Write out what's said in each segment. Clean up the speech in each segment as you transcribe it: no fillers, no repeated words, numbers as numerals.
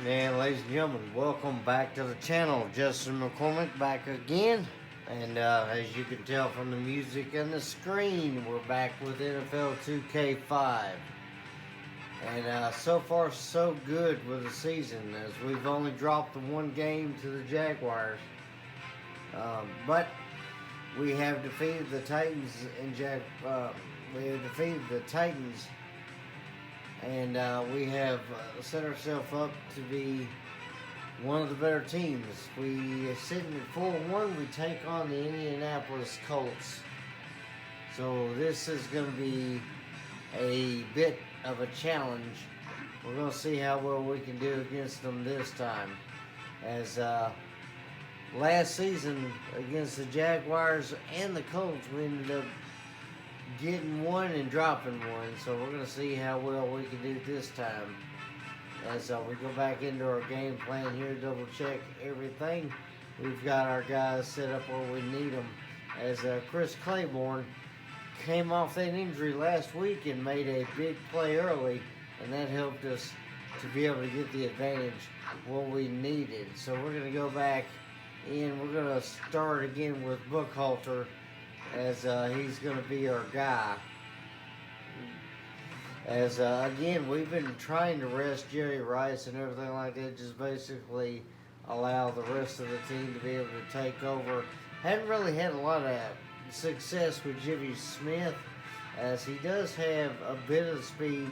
And ladies and gentlemen, welcome back to the channel. Justin McCormick back again. And as you can tell from the music and the screen, we're back with NFL 2K5. And so far so good with the season, as we've only dropped the one game to the Jaguars. But we have defeated the Titans and and we have set ourselves up to be one of the better teams. We sitting at 4-1. We take on the Indianapolis Colts. So this is going to be a bit of a challenge. We're going to see how well we can do against them this time. As last season against the Jaguars and the Colts, we ended up getting one and dropping one. So we're going to see how well we can do this time. As we go back into our game plan here, double check everything. We've got our guys set up where we need them. As Chris Claiborne came off that injury last week and made a big play early, and that helped us to be able to get the advantage what we needed. So we're going to go back in. We're going to start again with Buckhalter, as he's going to be our guy. As again, we've been trying to rest Jerry Rice and everything like that, just basically allow the rest of the team to be able to take over. Hadn't really had a lot of success with Jimmy Smith, as he does have a bit of speed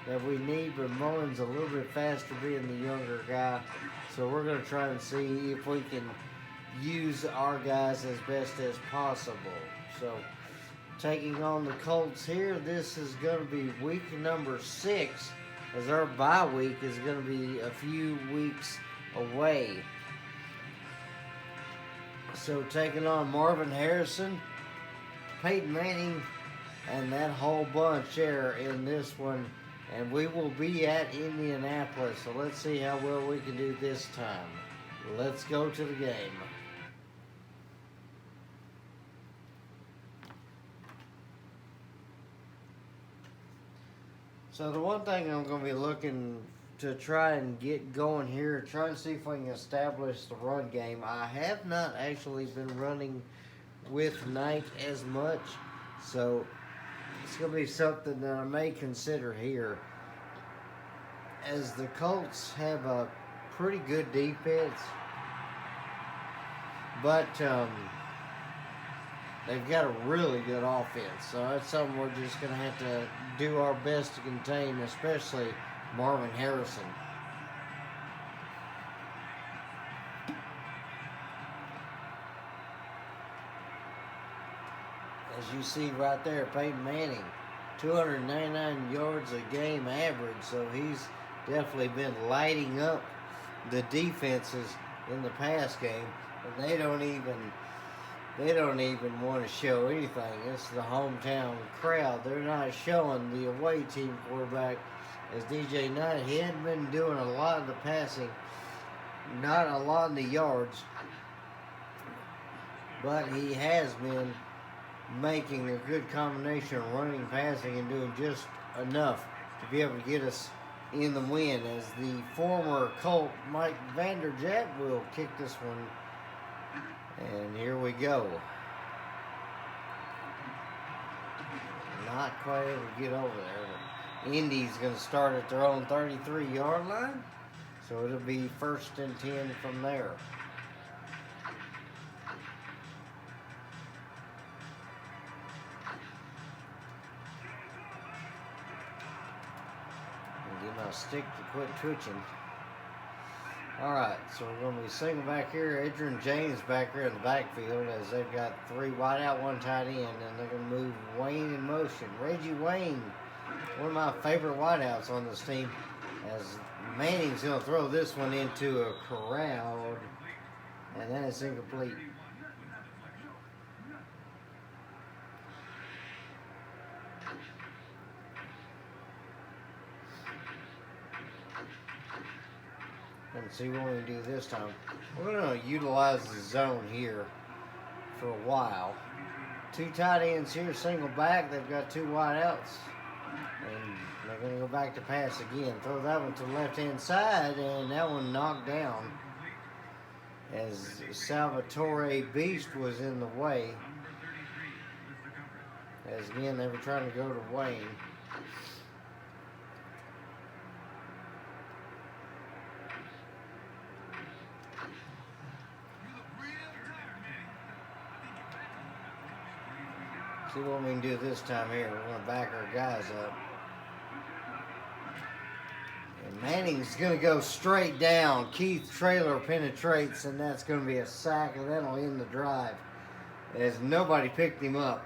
that we need, but Mullen's a little bit faster being the younger guy. So we're going to try and see if we can use our guys as best as possible. So taking on the Colts here, this is going to be week number 6, as our bye week is going to be a few weeks away. So taking on Marvin Harrison, Peyton Manning, and that whole bunch there in this one. And we will be at Indianapolis, so let's see how well we can do this time. Let's go to the game. So the one thing I'm going to be looking to try and get going here, try and see if we can establish the run game. I have not actually been running with Knight as much, so it's going to be something that I may consider here. As the Colts have a pretty good defense, but they've got a really good offense. So that's something we're just going to have to do our best to contain, especially Marvin Harrison. As you see right there, Peyton Manning, 299 yards a game average. So he's definitely been lighting up the defenses in the pass game. And they don't even want to show anything. It's the hometown crowd. They're not showing the away team quarterback, as DJ Knight. He hadn't been doing a lot of the passing, not a lot of the yards, but he has been making a good combination of running, passing, and doing just enough to be able to get us in the win, as the former Colt Mike Vanderjagt will kick this one. And here we go. Not quite able to get over there. Indy's going to start at their own 33-yard line. So it'll be 1st and 10 from there. And get my stick to quit twitching. Alright, so we're going to be single back here. Adrian James back here in the backfield, as they've got 3 wide out, 1 tight end, and they're going to move Wayne in motion. Reggie Wayne, one of my favorite wideouts on this team, as Manning's going to throw this one into a crowd, and that is incomplete. And see what we can do this time. We're going to utilize the zone here for a while. 2 tight ends here, single back. They've got 2 wide outs. And they're going to go back to pass again. Throw that one to the left-hand side, and that one knocked down as Salvatore Beast was in the way. As again, they were trying to go to Wayne. See what we can do this time here. We're going to back our guys up. And Manning's going to go straight down. Keith Traylor penetrates, and that's going to be a sack, and that'll end the drive as nobody picked him up.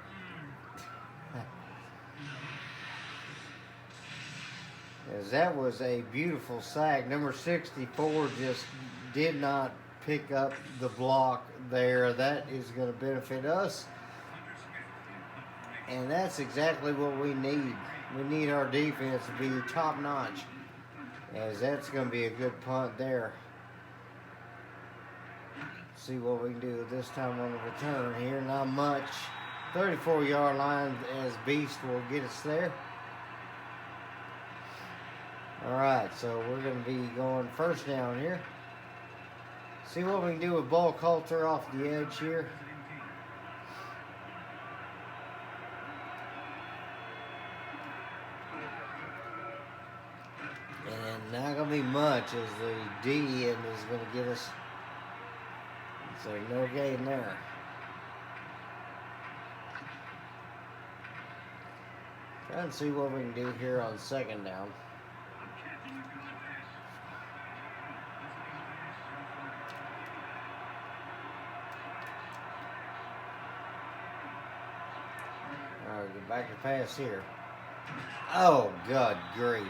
As that was a beautiful sack. Number 64 just did not pick up the block there. That is going to benefit us. And that's exactly what we need. We need our defense to be top notch. As that's going to be a good punt there. See what we can do this time on the return here. Not much. 34-yard line as Beast will get us there. Alright, so we're going to be going first down here. See what we can do with Ball Coulter off the edge here. And not going to be much as the D end is going to get us. So no gain there. Trying to see what we can do here on second down. Alright, go back to pass here. Oh, God grief.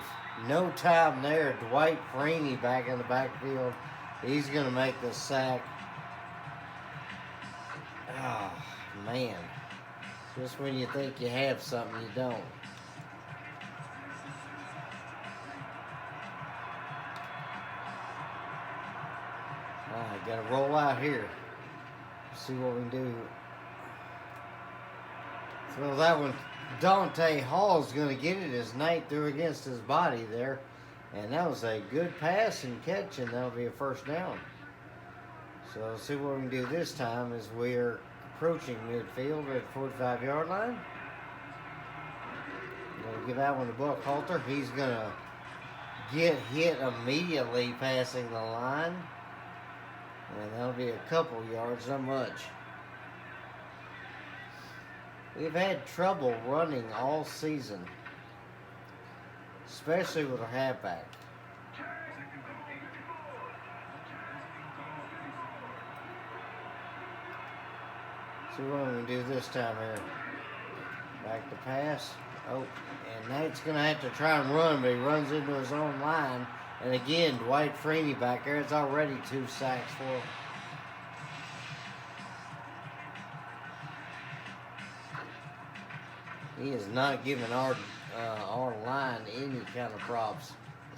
No time there. Dwight Freeney back in the backfield. He's going to make the sack. Oh, man. Just when you think you have something, you don't. Alright, got to roll out here. See what we can do. Throw that one. Dante Hall's going to get it as Knight threw against his body there. And that was a good pass and catch, and that'll be a first down. So let's see what we can do this time as we're approaching midfield at the 45-yard line. Going to give that one to Buck Halter. He's going to get hit immediately passing the line. And that'll be a couple yards, not much. We've had trouble running all season, especially with our halfback. See what we can do this time here. Back to pass. Oh, and Knight's going to have to try and run, but he runs into his own line. And again, Dwight Freeney back there. It's already 2 sacks for him. He is not giving our line any kind of props.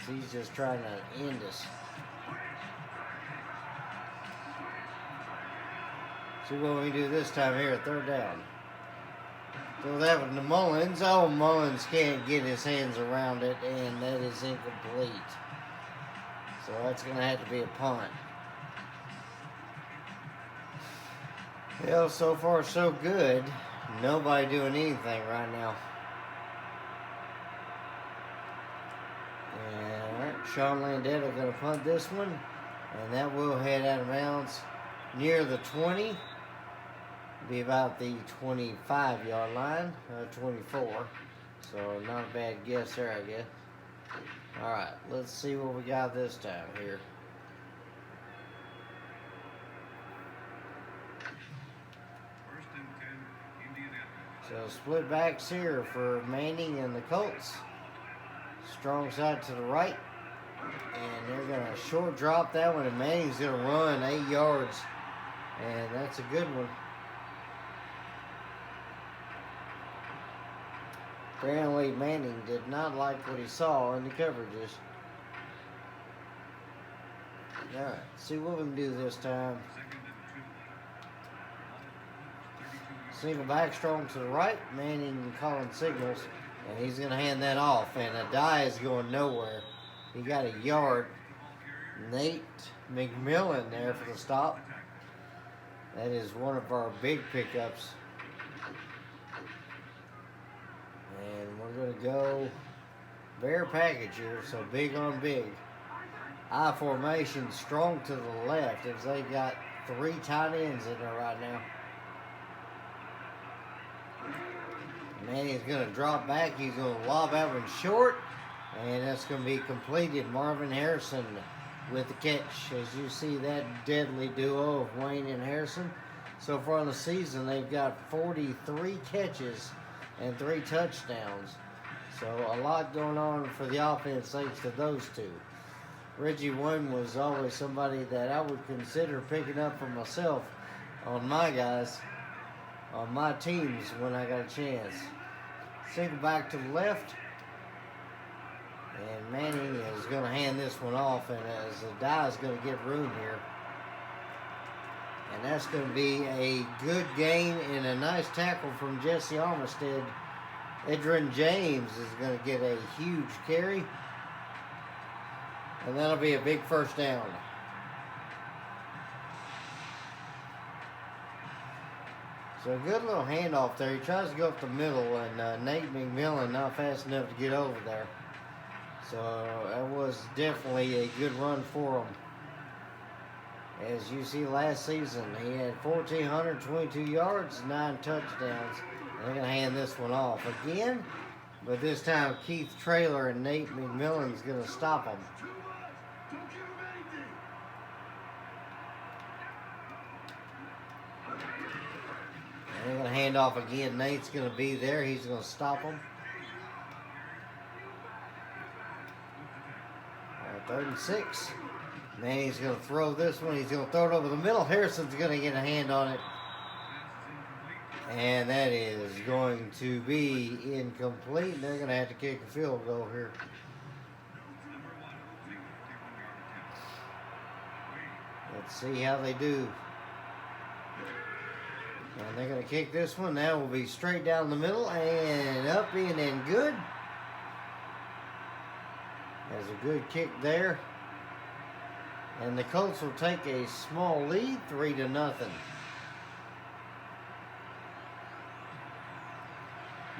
He's just trying to end us. See what we do this time here at third down. Throw that one to Mullins. Oh, Mullins can't get his hands around it, and that is incomplete. So that's going to have to be a punt. Well, so far so good. Nobody doing anything right now. And Sean Landetta going to punt this one. And that will head out of bounds near the 20. Be about the 25-yard line. 24. So not a bad guess there, I guess. Alright, let's see what we got this time here. So split backs here for Manning and the Colts. Strong side to the right. And they're going to short drop that one. And Manning's going to run 8 yards. And that's a good one. Apparently Manning did not like what he saw in the coverages. Alright, see what we can do this time. Single back strong to the right. Manning calling signals. And he's going to hand that off. And a die is going nowhere. He got a yard. Nate McMillan there for the stop. That is one of our big pickups. And we're going to go bear package here, so big on big. I formation, strong to the left, as they got 3 tight ends in there right now. Manny's going to drop back. He's going to lob that one short. And that's going to be completed. Marvin Harrison with the catch. As you see, that deadly duo of Wayne and Harrison. So far in the season, they've got 43 catches and 3 touchdowns. So a lot going on for the offense thanks to those two. Reggie Wayne was always somebody that I would consider picking up for myself on my guys, on my teams when I got a chance. Single back to the left. And Manning is going to hand this one off, and as the die is going to get room here. And that's going to be a good gain and a nice tackle from Jesse Armistead. Edrin James is going to get a huge carry. And that'll be a big first down. So a good little handoff there. He tries to go up the middle, and Nate McMillan not fast enough to get over there. So that was definitely a good run for him. As you see, last season he had 1,422 yards, 9 touchdowns. And they're going to hand this one off again. But this time Keith Traylor and Nate McMillan is going to stop him. And they're going to hand off again. Nate's going to be there. He's going to stop him. 3rd and 6. Manny's going to throw this one. He's going to throw it over the middle. Harrison's going to get a hand on it. And that is going to be incomplete. They're going to have to kick a field goal here. Let's see how they do. And they're going to kick this one. That will be straight down the middle and up in and good. There's a good kick there. And the Colts will take a small lead, 3-0.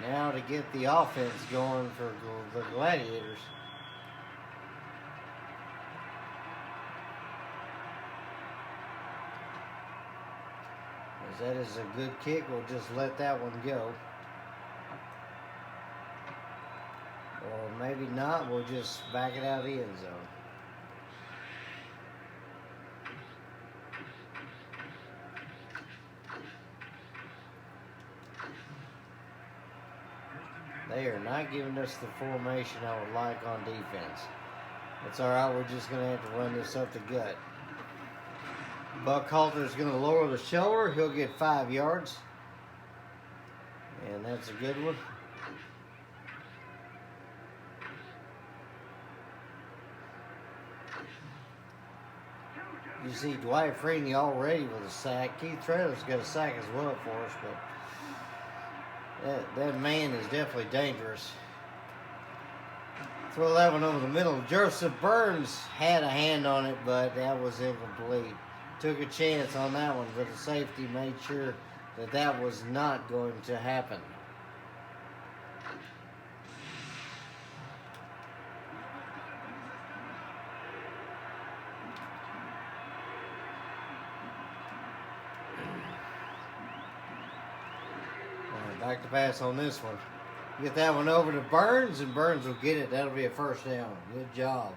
Now to get the offense going for the Gladiators. As that is a good kick, we'll just let that one go. Or maybe not, we'll just back it out of the end zone. They are not giving us the formation I would like on defense. It's all right, we're just going to have to run this up the gut. Buckhalter's going to lower the shoulder. He'll get 5 yards. And that's a good one. You see Dwight Freeney already with a sack. Keith Traylor's got a sack as well for us, but that man is definitely dangerous. Throw that one over the middle. Joseph Burns had a hand on it, but that was incomplete. Took a chance on that one, but the safety made sure that that was not going to happen. Back to pass on this one. Get that one over to Burns, and Burns will get it. That'll be a first down. Good job.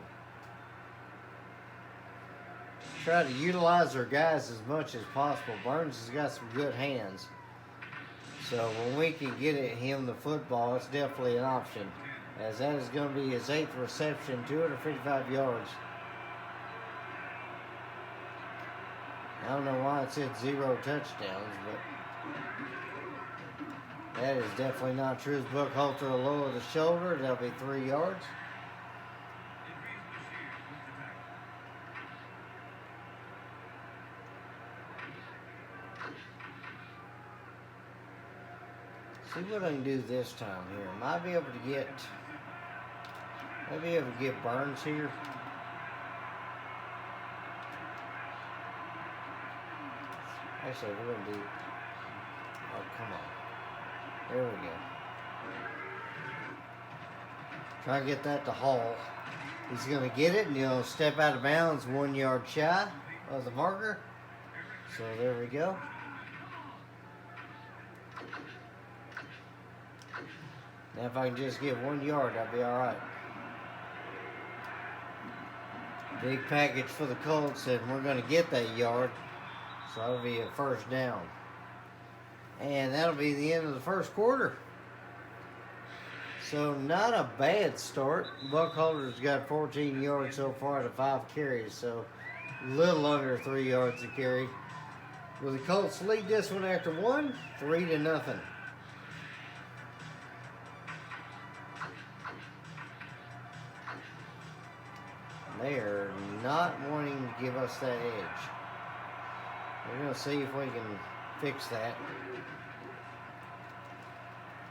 Try to utilize their guys as much as possible. Burns has got some good hands. So when we can get at him the football, it's definitely an option. As that is going to be his 8th reception, 255 yards. I don't know why it said 0 touchdowns, but that is definitely not true. As Buckhalter will lower the shoulder, that'll be 3 yards. See what I can do this time here. Might be able to get Burns here. Actually, we're gonna do. Oh, come on. There we go. Try to get that to Hall. He's gonna get it, and he'll step out of bounds 1 yard shy of the marker. So there we go. Now if I can just get 1 yard, I'll be all right. Big package for the Colts, and we're going to get that yard. So that'll be a first down. And that'll be the end of the first quarter. So not a bad start. Buckholder's got 14 yards so far to 5 carries, so a little under 3 yards a carry. Will the Colts lead this one after 1? 3-0. They are not wanting to give us that edge. We're going to see if we can fix that.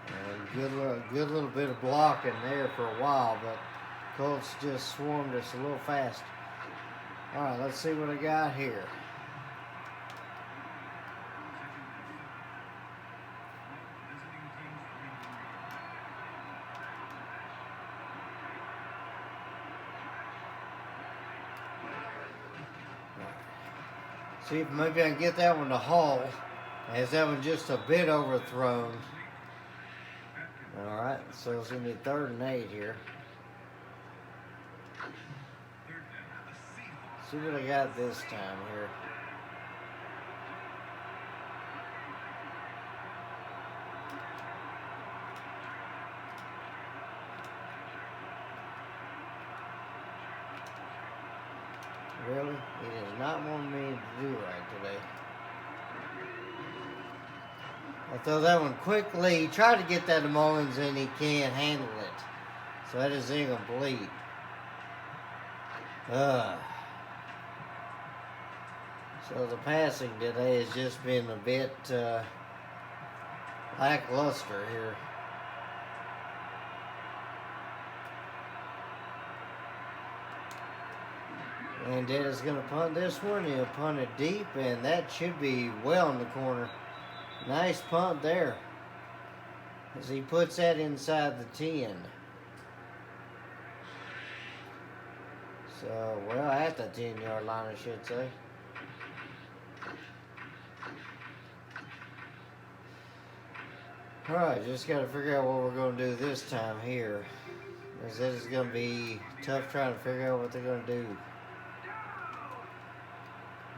And good little bit of blocking there for a while, but Colts just swarmed us a little fast. All right, let's see what I got here. See if maybe I can get that one to Hall, as that one just a bit overthrown. All right, so it's going to be 3rd and 8 here. See what I got this time here. Really? He does not want me to do right today. I throw that one quickly. He tried to get that to Mullins and he can't handle it. So that is incomplete. So the passing today has just been a bit lackluster here. And Dennis is going to punt this one. He'll punt it deep, and that should be well in the corner. Nice punt there, as he puts that inside the 10. So, well, at the 10-yard line, I should say. All right, just got to figure out what we're going to do this time here. As it is going to be tough trying to figure out what they're going to do.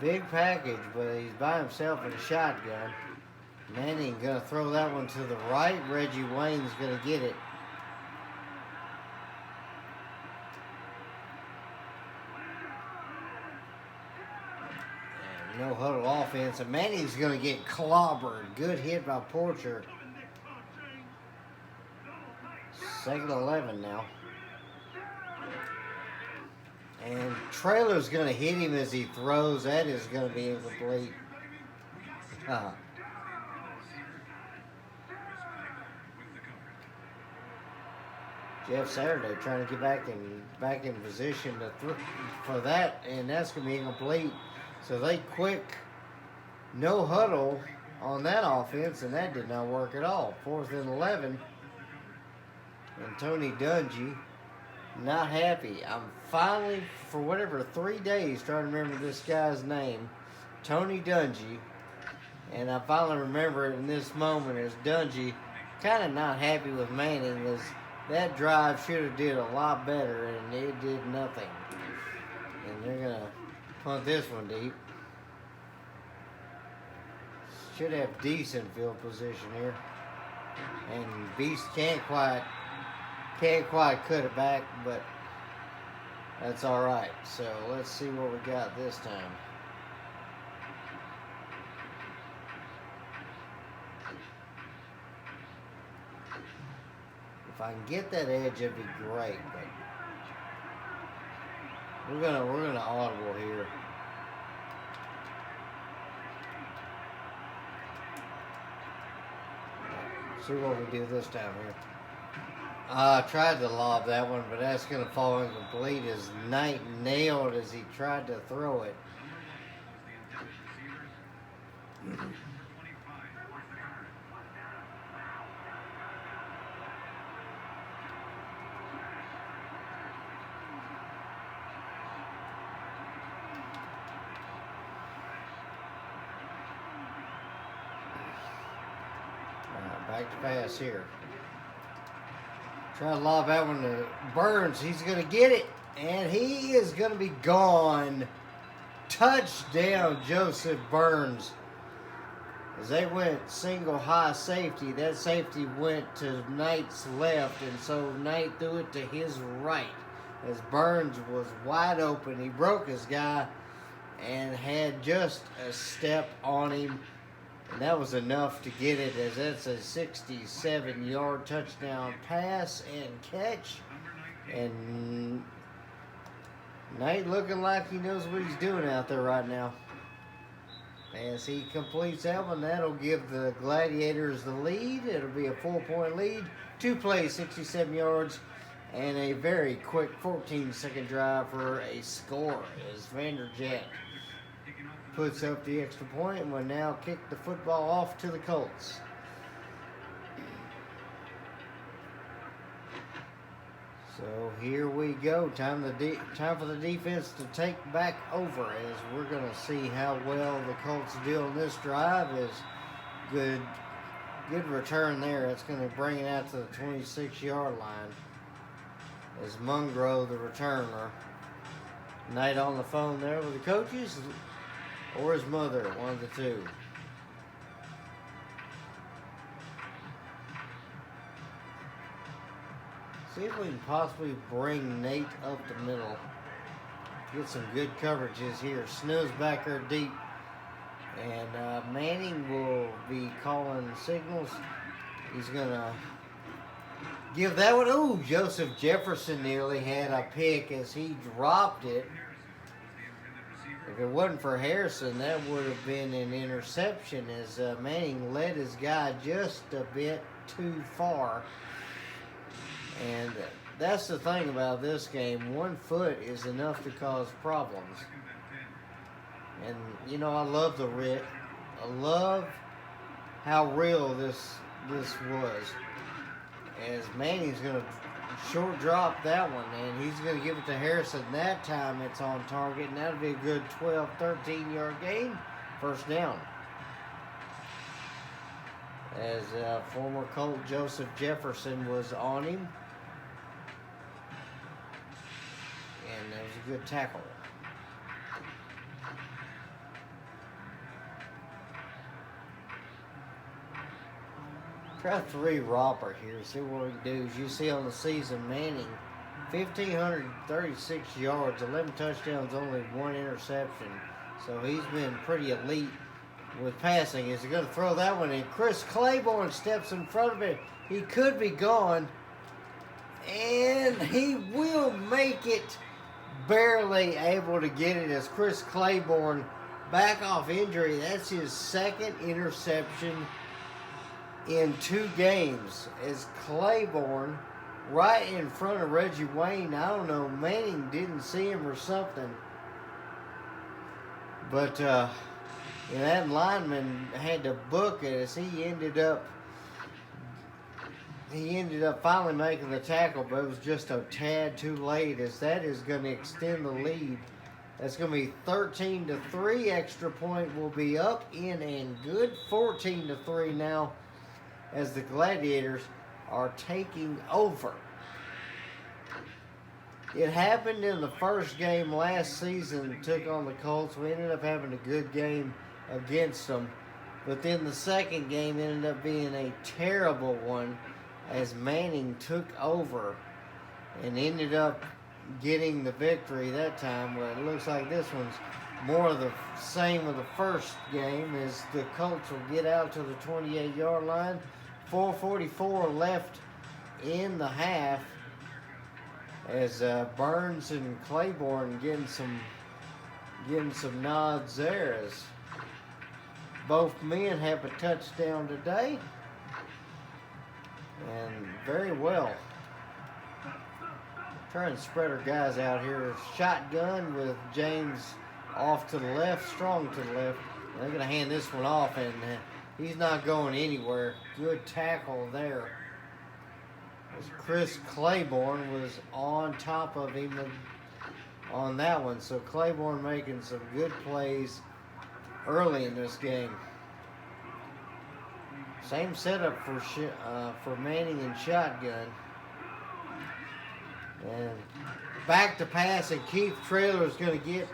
Big package, but he's by himself in a shotgun. Manning going to throw that one to the right. Reggie Wayne's going to get it. And no huddle offense. And Manning's going to get clobbered. Good hit by Porcher. 2nd and 11 now. And Trailer's going to hit him as he throws. That is going to be incomplete. Jeff Saturday trying to get back in position for that, and that's going to be incomplete. So they quick no huddle on that offense, and that did not work at all. 4th and 11. And Tony Dungy, not happy. I'm finally, for whatever, 3 days trying to remember this guy's name, Tony Dungy. And I finally remember it in this moment as Dungy kind of not happy with Manning, as that drive should have did a lot better, and it did nothing. And they're going to punt this one deep. Should have decent field position here. And Beast can't quite cut it back, but that's all right. So let's see what we got this time. If I can get that edge, it'd be great, but we're gonna audible here. See what we do this time here. Tried to lob that one, but that's going to fall incomplete as Knight nailed as he tried to throw it. Back to pass here. Try to lob that one to Burns. He's going to get it, and he is going to be gone. Touchdown, Joseph Burns. As they went single high safety, that safety went to Knight's left, and so Knight threw it to his right. As Burns was wide open, he broke his guy and had just a step on him. And that was enough to get it, as that's a 67-yard touchdown pass and catch. And Knight looking like he knows what he's doing out there right now. As he completes that one, that'll give the Gladiators the lead. It'll be a 4-point lead. 2 plays, 67 yards, and a very quick 14-second drive for a score as Vanderjagt puts up the extra point and will now kick the football off to the Colts. So here we go. Time for the defense to take back over, as we're going to see how well the Colts do on this drive. Is good return there. It's going to bring it out to the 26-yard line. As Mungro, the returner. Knight on the phone there with the coaches, or his mother, one of the two. See if we can possibly bring Nate up the middle. Get some good coverages here. Snow's back there deep. And Manning will be calling signals. He's going to give that one. Ooh, Joseph Jefferson nearly had a pick as he dropped it. If it wasn't for Harrison, that would have been an interception, as Manning led his guy just a bit too far. And that's the thing about this game. 1 foot is enough to cause problems. And, you know, I love I love how real this was. As Manning's going to short drop that one, and he's going to give it to Harrison. That time it's on target, and that'll be a good 12, 13-yard gain. First down. As former Colt Joseph Jefferson was on him. And that was a good tackle. Try 3 Robert here, see what we can do. As you see on the season, Manning, 1,536 yards, 11 touchdowns, only 1 interception. So he's been pretty elite with passing. Is he going to throw that one in? Chris Claiborne steps in front of it. He could be gone. And he will make it. Barely able to get it as Chris Claiborne back off injury. That's his 2nd interception in 2 games, as Claiborne right in front of Reggie Wayne. I don't know, Manning didn't see him or something. But that lineman had to book it, as he ended up finally making the tackle, but it was just a tad too late, as that is going to extend the lead. That's going to be 13-3. Extra point will be up in and good. 14-3 now, as the Gladiators are taking over. It happened in the first game last season, took on the Colts. We ended up having a good game against them. But then the second game ended up being a terrible one, as Manning took over and ended up getting the victory that time. Well, it looks like this one's more of the same with the first game, as the Colts will get out to the 28-yard line. 4:44 left in the half, as Burns and Claiborne getting some nods there, as both men have a touchdown today. And very well. Trying to spread our guys out here. Shotgun with James off to the left, Strong to the left. They're going to hand this one off, and he's not going anywhere. Good tackle there. As Chris Claiborne was on top of him on that one. So Claiborne making some good plays early in this game. Same setup for Manning and shotgun. And back to pass, and Keith Traylor is going to get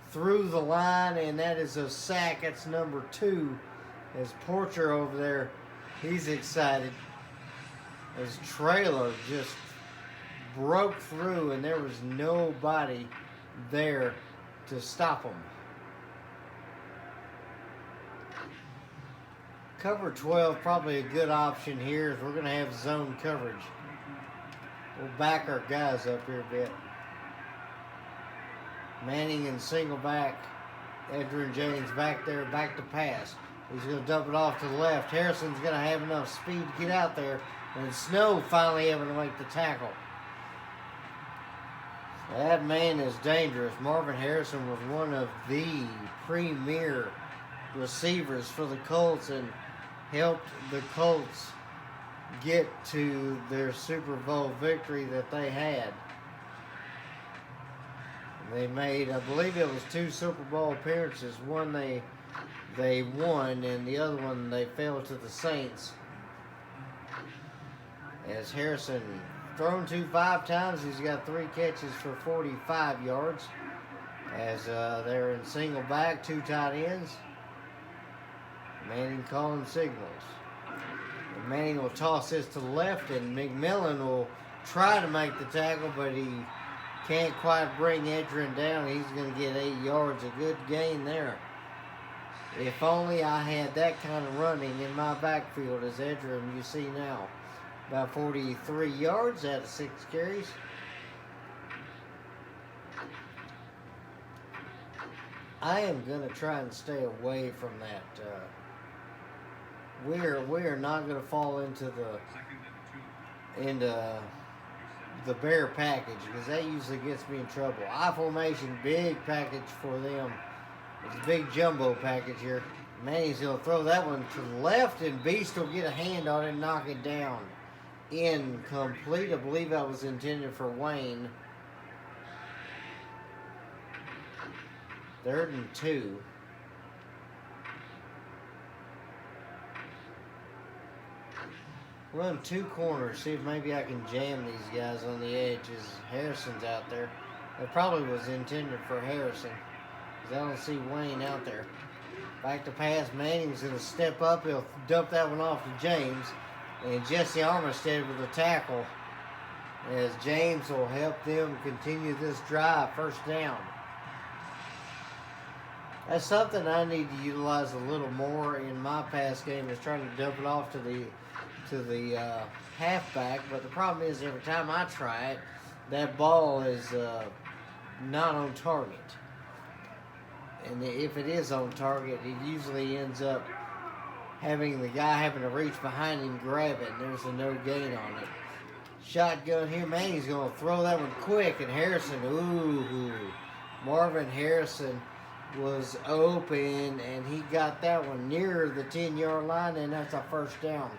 through the line, and that is a sack. That's number 2. As Porcher over there, he's excited. As Traylor just broke through, and there was nobody there to stop him. Cover 12, probably a good option here, as we're going to have zone coverage. We'll back our guys up here a bit. Manning and single back. Edgerrin James back there, back to pass. He's going to dump it off to the left. Harrison's going to have enough speed to get out there. And Snow finally able to make the tackle. That man is dangerous. Marvin Harrison was one of the premier receivers for the Colts and helped the Colts get to their Super Bowl victory that they had. They made, I believe it was 2 Super Bowl appearances. One they won, and the other one they fell to the Saints. As Harrison thrown to 5 times, he's got 3 catches for 45 yards. As they're in single back, 2 tight ends. Manning calling signals. Manning will toss this to the left, and McMillan will try to make the tackle, but he can't quite bring Edgerrin down. He's going to get 8 yards. A good gain there. If only I had that kind of running in my backfield as Edgerrin, you see now. About 43 yards out of 6 carries. I am going to try and stay away from that. We are not going to fall into the bear package, because that usually gets me in trouble. I formation, big package for them. It's a big jumbo package here. Manning's going to throw that one to the left, and Beast will get a hand on it and knock it down. Incomplete. I believe that was intended for Wayne. 3rd and 2. Run 2 corners, see if maybe I can jam these guys on the edge as Harrison's out there. It probably was intended for Harrison, because I don't see Wayne out there. Back to pass, Manning's going to step up. He'll dump that one off to James. And Jesse Armistead with a tackle, as James will help them continue this drive. 1st down. That's something I need to utilize a little more in my pass game, is trying to dump it off to the halfback. But the problem is, every time I try it, that ball is not on target. And if it is on target, it usually ends up having the guy having to reach behind him, grab it, and there's a no gain on it. Shotgun here, Manning's going to throw that one quick, and Harrison, Marvin Harrison was open, and he got that one near the 10-yard line, and that's a 1st down.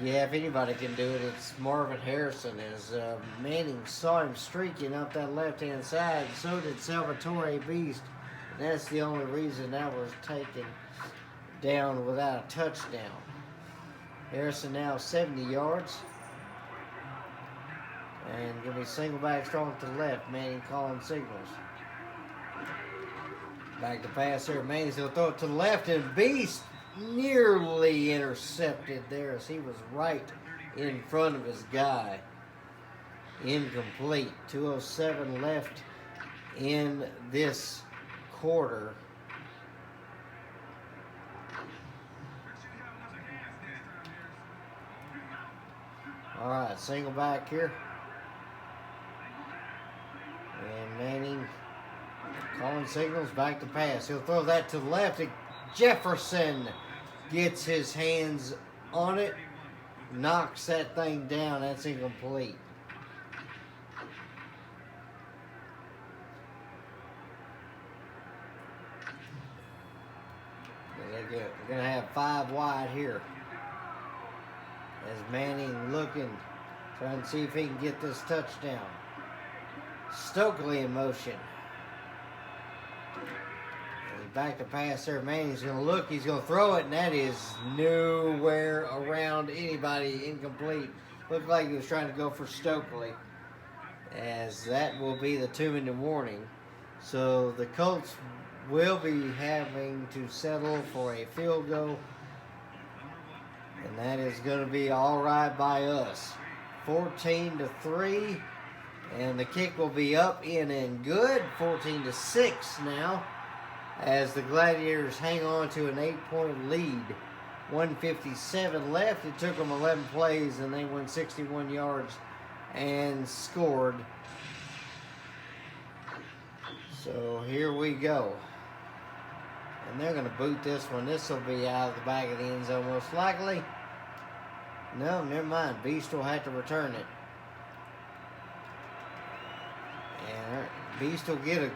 Yeah, if anybody can do it, it's Marvin Harrison. As Manning saw him streaking up that left-hand side, so did Salvatore Beast. And that's the only reason that was taken down without a touchdown. Harrison now 70 yards. And going to be single back strong to the left. Manning calling signals. Back to pass here. Manning's going to throw it to the left, and Beast nearly intercepted there as he was right in front of his guy. Incomplete. 2:07 left in this quarter. All right, single back here. And Manning calling signals, back to pass. He'll throw that to the left. Jefferson gets his hands on it, knocks that thing down. That's incomplete. They're going to have 5 wide here. As Manning looking, trying to see if he can get this touchdown. Stokely in motion. Back to pass there. Manning's going to look. He's going to throw it, and that is nowhere around anybody. Incomplete. Looked like he was trying to go for Stokely. As that will be the 2-minute warning. So the Colts will be having to settle for a field goal. And that is going to be all right by us. 14-3. And the kick will be up, in, and good. 14-6 now. As the Gladiators hang on to an 8-point lead. 1:57 left. It took them 11 plays, and they went 61 yards and scored. So here we go. And they're going to boot this one. This will be out of the back of the end zone most likely. No, never mind. Beast will have to return it. And Beast will get a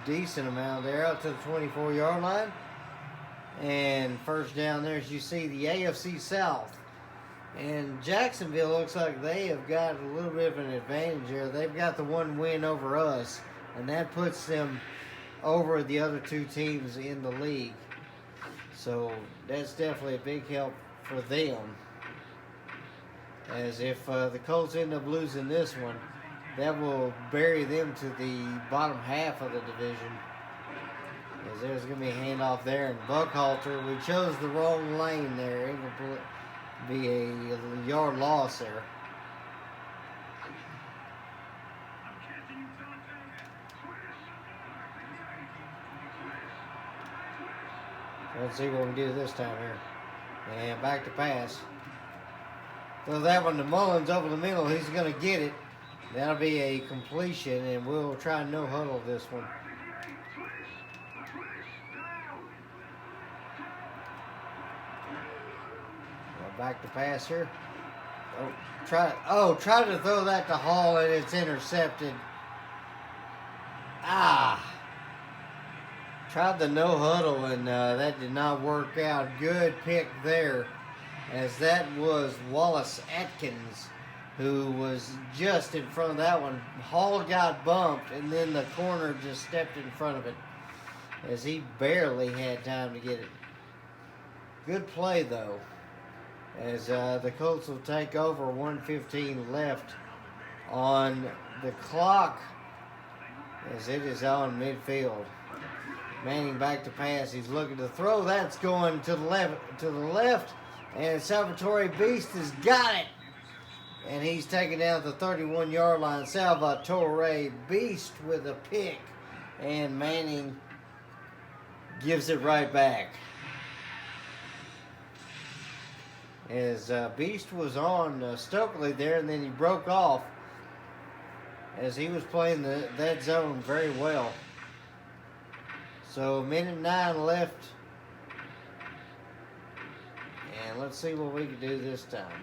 decent amount there out to the 24-yard line. And first down there, as you see, the AFC South. And Jacksonville looks like they have got a little bit of an advantage here. They've got the 1 win over us, and that puts them over the other 2 teams in the league. So that's definitely a big help for them. As if the Colts end up losing this one, that will bury them to the bottom half of the division. As there's going to be a handoff there, and Buckhalter, we chose the wrong lane there. It will be a yard loss there. Let's see what we can do this time here. And back to pass. Throw that one to Mullins over the middle. He's going to get it. That'll be a completion, and we'll try no huddle this one. Back to pass here. Try to throw that to Hall, and it's intercepted. Tried the no huddle, and that did not work out. Good pick there, as that was Wallace Atkins who was just in front of that one. Hall got bumped, and then the corner just stepped in front of it, as he barely had time to get it. Good play, though, as the Colts will take over. 1:15 left on the clock, as it is on midfield. Manning back to pass. He's looking to throw. That's going to the left, and Salvatore Beast has got it. And he's taken down the 31-yard line. Salvatore Beast with a pick. And Manning gives it right back. As Beast was on Stokely there, and then he broke off as he was playing that zone very well. So 1:09 left. And let's see what we can do this time.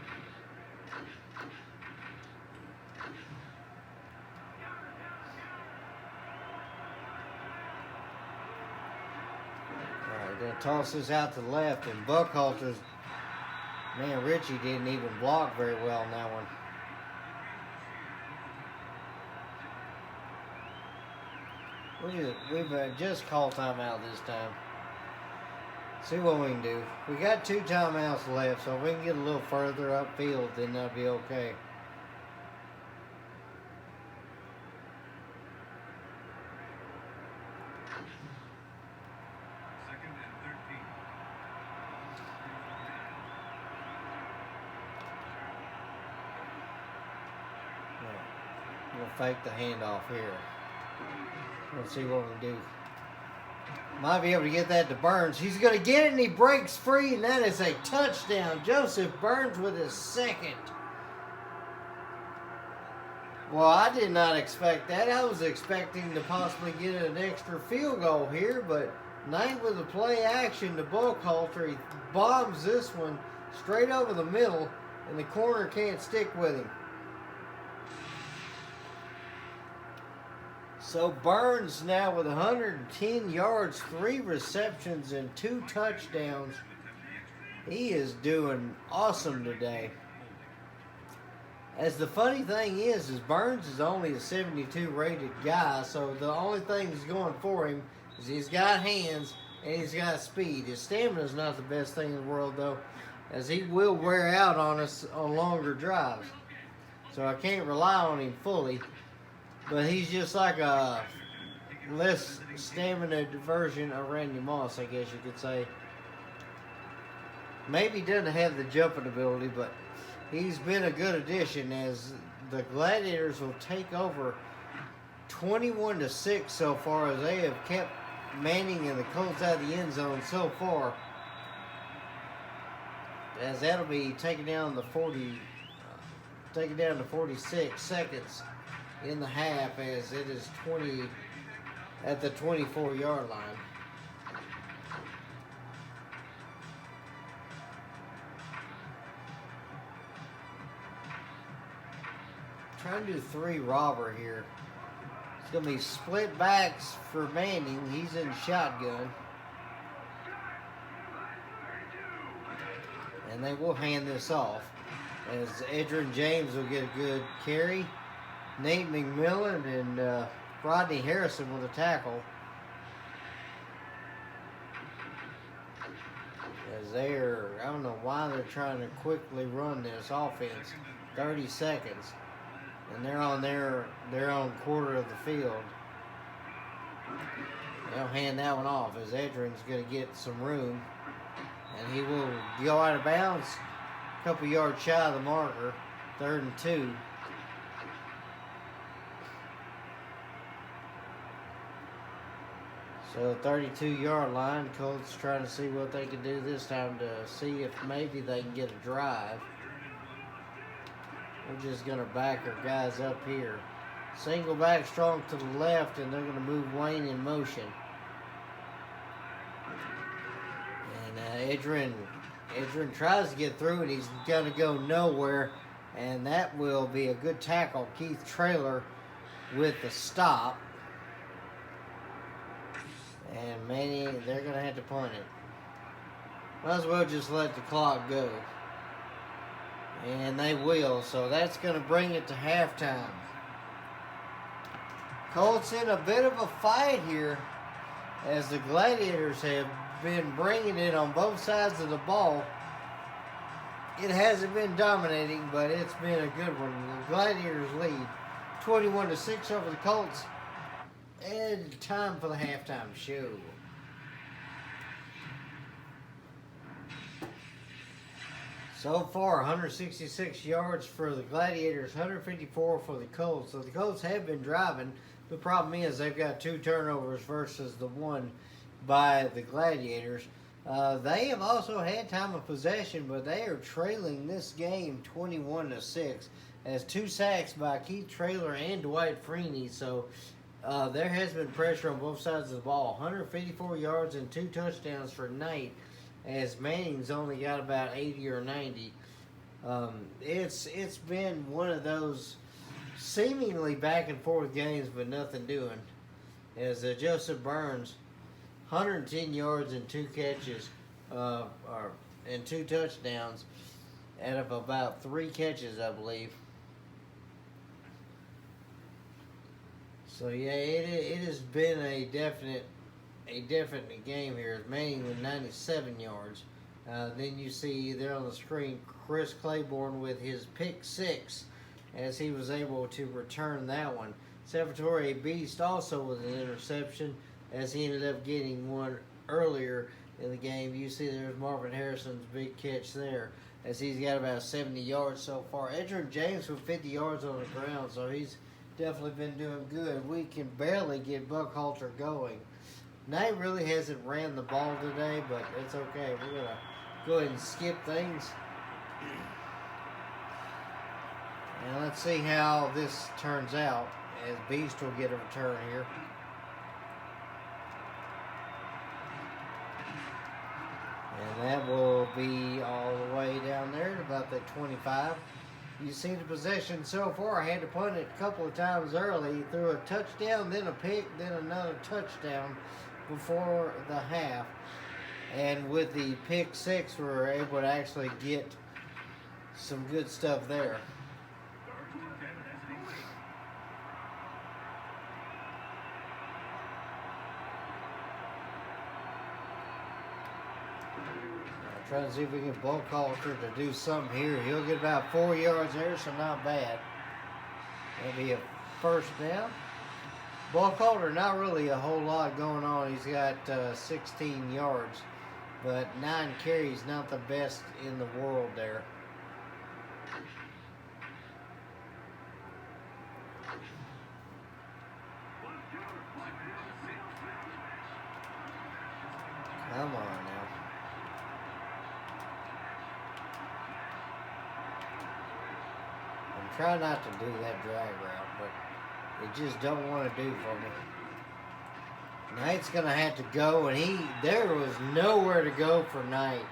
Going to toss this out to the left, and Buckhalter's, man, Richie didn't even block very well on that one. We've just called timeout this time. See what we can do. We got 2 timeouts left, so if we can get a little further upfield, then that'll be okay. We'll fake the handoff here. Let's see what we can do. Might be able to get that to Burns. He's going to get it, and he breaks free, and that is a touchdown. Joseph Burns with his second. Well, I did not expect that. I was expecting to possibly get an extra field goal here, but Knight with a play action to Buckhalter. He bombs this one straight over the middle, and the corner can't stick with him. So Burns now with 110 yards, 3 receptions, and 2 touchdowns. He is doing awesome today. As the funny thing is Burns is only a 72 rated guy, so the only thing that's going for him is he's got hands and he's got speed. His stamina is not the best thing in the world, though, as he will wear out on us on longer drives. So I can't rely on him fully, but he's just like a less stamina version of Randy Moss, I guess you could say. Maybe he doesn't have the jumping ability, but he's been a good addition, as the Gladiators will take over 21-6 so far, as they have kept Manning and the Colts out of the end zone so far. As that'll be taken down to 46 seconds in the half, as it is 20 at the 24-yard line. Trying to do 3 robber here. It's going to be split backs for Manning. He's in shotgun. And they will hand this off, as Edgerrin James will get a good carry. Nate McMillan and Rodney Harrison with a tackle. As they're, I don't know why they're trying to quickly run this offense. 30 seconds. And they're on their own quarter of the field. They'll hand that one off, as Edgerrin's going to get some room. And he will go out of bounds a couple yards shy of the marker. 3rd and 2. So 32-yard line. Colts trying to see what they can do this time to see if maybe they can get a drive. We're just going to back our guys up here. Single back strong to the left, and they're going to move Wayne in motion. And Edgerrin tries to get through, and he's going to go nowhere. And that will be a good tackle. Keith Traylor with the stop. And Manny, they're going to have to punt it. Might as well just let the clock go. And they will, so that's going to bring it to halftime. Colts in a bit of a fight here, as the Gladiators have been bringing it on both sides of the ball. It hasn't been dominating, but it's been a good one. The Gladiators lead 21-6 over the Colts. And time for the halftime show. So far, 166 yards for the Gladiators, 154 for the Colts. So the Colts have been driving. The problem is they've got 2 turnovers versus the 1 by the Gladiators. They have also had time of possession, but they are trailing this game 21-6. As 2 sacks by Keith Traylor and Dwight Freeney. So there has been pressure on both sides of the ball. 154 yards and 2 touchdowns for Knight, as Manning's only got about 80 or 90. It's been one of those seemingly back and forth games, but nothing doing. As Joseph Burns, 110 yards and 2 catches, and 2 touchdowns, out of about 3 catches, I believe. So yeah, it has been a definite game here. Manning with 97 yards. Then you see there on the screen Chris Claiborne with his pick 6, as he was able to return that one. Salvatore Beast also with an interception, as he ended up getting one earlier in the game. You see there's Marvin Harrison's big catch there, as he's got about 70 yards so far. Edgerrin James with 50 yards on the ground, so he's definitely been doing good. We can barely get Buckhalter going. Knight really hasn't ran the ball today, but it's okay. We're going to go ahead and skip things. And let's see how this turns out, as Beast will get a return here. that will be all the way down there at about the 25. You see the possession so far. I had to punt it a couple of times early. Threw a touchdown, then a pick, then another touchdown before the half. And with the pick 6, we were able to actually get some good stuff there. Trying to see if we can ball culture to do something here. He'll get about 4 yards there, so not bad. That'll be a first down. Ball culture, not really a whole lot going on. He's got 16 yards, but 9 carries, not the best in the world there. Come on now. Try not to do that drag route, but it just don't want to do for me. Knight's going to have to go, and there was nowhere to go for Knight.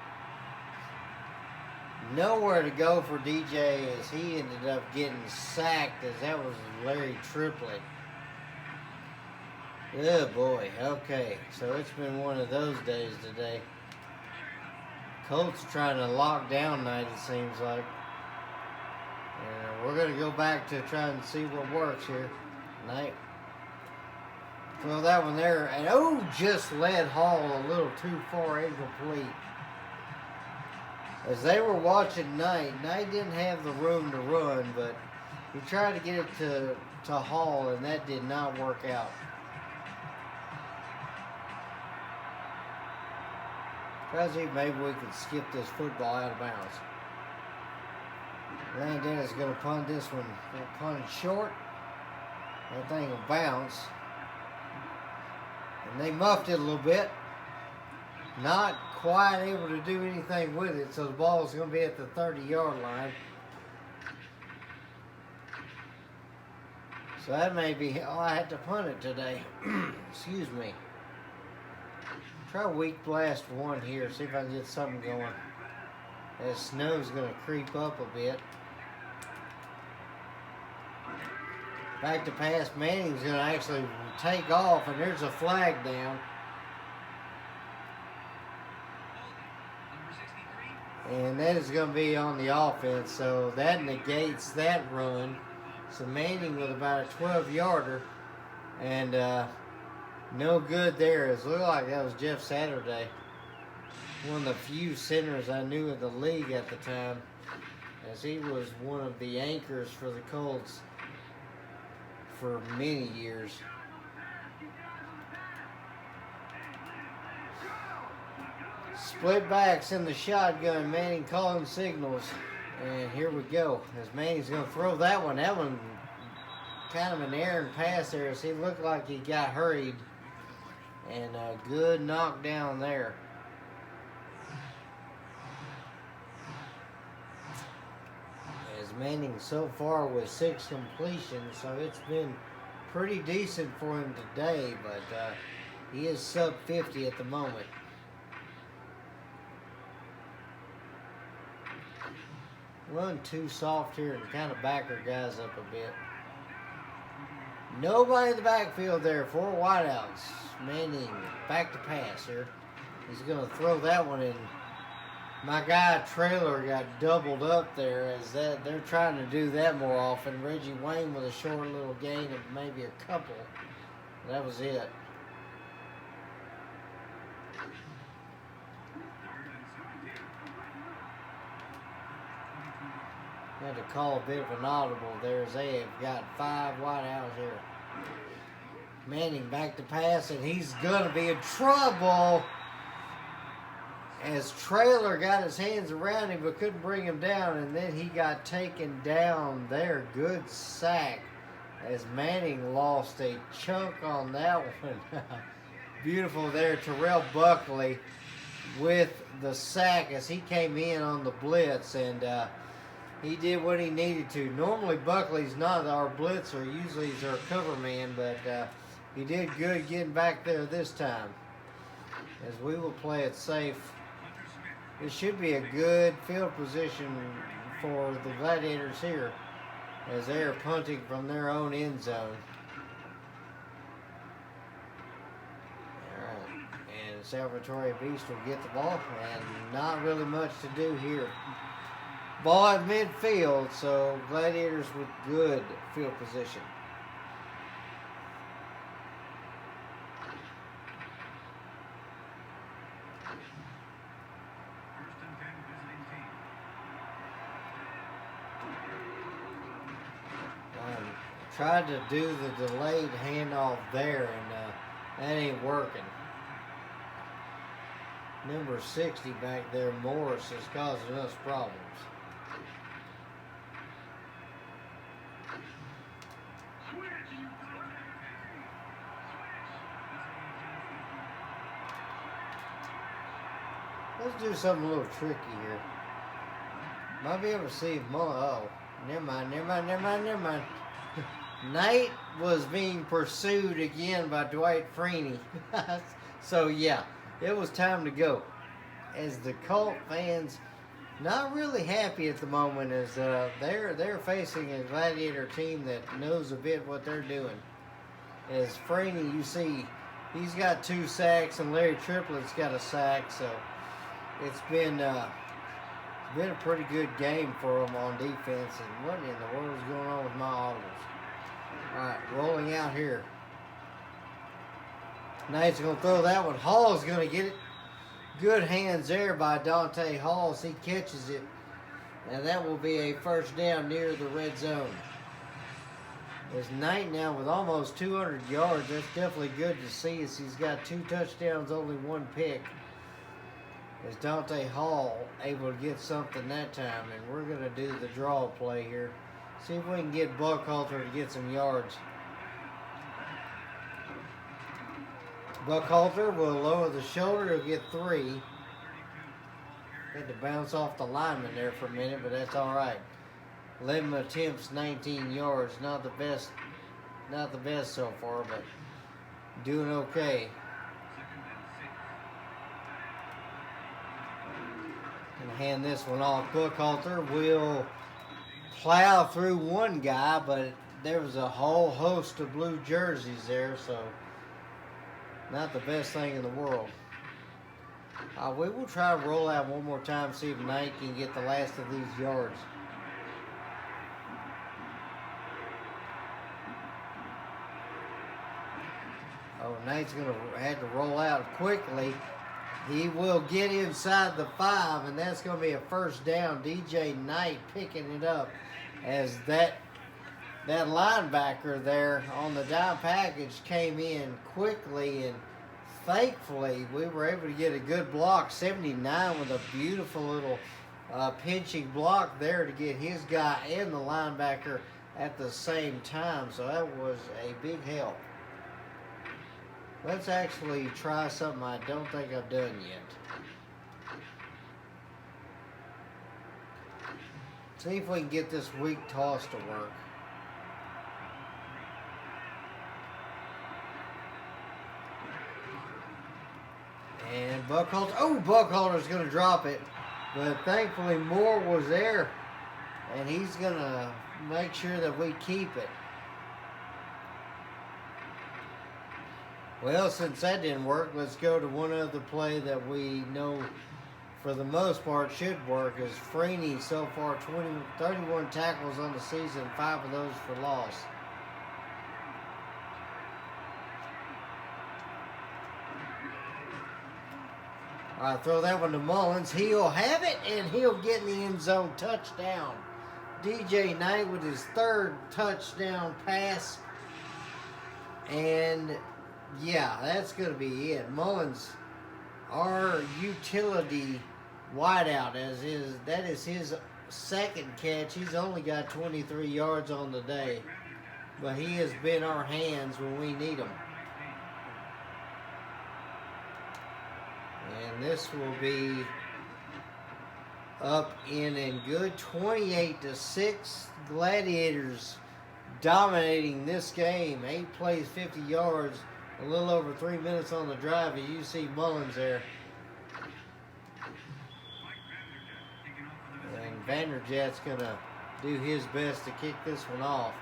Nowhere to go for DJ as he ended up getting sacked as that was Larry Triplett. Oh boy, okay, so it's been one of those days today. Colts trying to lock down Knight, it seems like. And we're going to go back to try and see what works here. Knight. Throw that one there. And just led Hall a little too far, incomplete. As they were watching Knight didn't have the room to run, but he tried to get it to Hall, and that did not work out. Try to see if maybe we could skip this football out of bounds. Landon is going to punt this one. Going to punt it short. That thing will bounce. And they muffed it a little bit. Not quite able to do anything with it, so the ball is going to be at the 30-yard line. So that may be all I had to punt it today. Excuse me. Try weak blast one here. See if I can get something going. That snow's going to creep up a bit. Back to pass. Manning's going to actually take off, and there's a flag down. And that is going to be on the offense, so that negates that run. So Manning with about a 12-yarder, and no good there. It looked like that was Jeff Saturday, one of the few centers I knew in the league at the time, as he was one of the anchors for the Colts for many years. Split backs in the shotgun. Manning calling signals. And here we go. As Manning's going to throw that one. That one kind of an errant pass there as he looked like he got hurried. And a good knockdown there. As Manning so far with 6 completions, so it's been pretty decent for him today, but he is sub 50 at the moment. Run too soft here and kind of back our guys up a bit. Nobody in the backfield there. 4 wideouts. Manning back to pass here. He's going to throw that one in. My guy Trailer got doubled up there as that they're trying to do that more often. Reggie Wayne with a short little gain of maybe a couple. That was it. Had to call a bit of an audible there as they have got 5 wideouts here. Manning back to pass, and he's going to be in trouble as Trailer got his hands around him but couldn't bring him down, and then he got taken down there. Good sack as Manning lost a chunk on that one. Beautiful there, Terrell Buckley with the sack as he came in on the blitz, and he did what he needed to. Normally Buckley's not our blitzer, usually he's our cover man, but he did good getting back there this time as we will play it safe It should be a good field position for the Gladiators here as they are punting from their own end zone. Alright, and Salvatore Beast will get the ball, and not really much to do here. Ball at midfield, so Gladiators with good field position. Tried to do the delayed handoff there, and that ain't working. Number 60 back there, Morris, is causing us problems. Let's do something a little tricky here. Might be able to see if oh, never mind. Knight was being pursued again by Dwight Freeney. So yeah, it was time to go. As the Colt fans not really happy at the moment, as they're facing a Gladiator team that knows a bit what they're doing. As Freeney, you see, he's got 2 sacks and Larry Triplett's got a sack, so it's been a pretty good game for them on defense. And what in the world is going on with my audibles? Alright, rolling out here. Knight's going to throw that one. Hall's going to get it. Good hands there by Dante Hall as he catches it. And that will be a first down near the red zone. There's Knight now with almost 200 yards. That's definitely good to see, as he's got 2 touchdowns, only 1 pick. As Dante Hall able to get something that time. And we're going to do the draw play here. See if we can get Buckhalter to get some yards. Buckhalter will lower the shoulder. He'll get 3. Had to bounce off the lineman there for a minute, but that's all right. 11 attempts, 19 yards. Not the best so far, but doing okay. Gonna hand this one off. Buckhalter will plow through one guy, but there was a whole host of blue jerseys there, so not the best thing in the world. We will try to roll out one more time, see if Knight can get the last of these yards. Oh, Knight's going to have to roll out quickly. He will get inside the 5, and that's going to be a first down. DJ Knight picking it up, as that linebacker there on the dime package came in quickly, and thankfully we were able to get a good block. 79 with a beautiful little pinching block there to get his guy and the linebacker at the same time, so that was a big help. Let's actually try something I don't think I've done yet. See if we can get this weak toss to work. And Buckhalter's going to drop it. But thankfully Moore was there. And he's going to make sure that we keep it. Well, since that didn't work, let's go to one other play that we know for the most part should work. Is Freeney so far 31 tackles on the season, 5 of those for loss. All right, throw that one to Mullins. He'll have it, and he'll get in the end zone. Touchdown. DJ Knight with his 3rd touchdown pass. And yeah, that's going to be it. Mullins, our utility wideout, that is his 2nd catch. He's only got 23 yards on the day, but he has been our hands when we need him. And this will be up in and good. 28-6. Gladiators dominating this game. 8 plays, 50 yards. A little over 3 minutes on the drive. As you see Mullins there. Vanderjagt's going to do his best to kick this one off.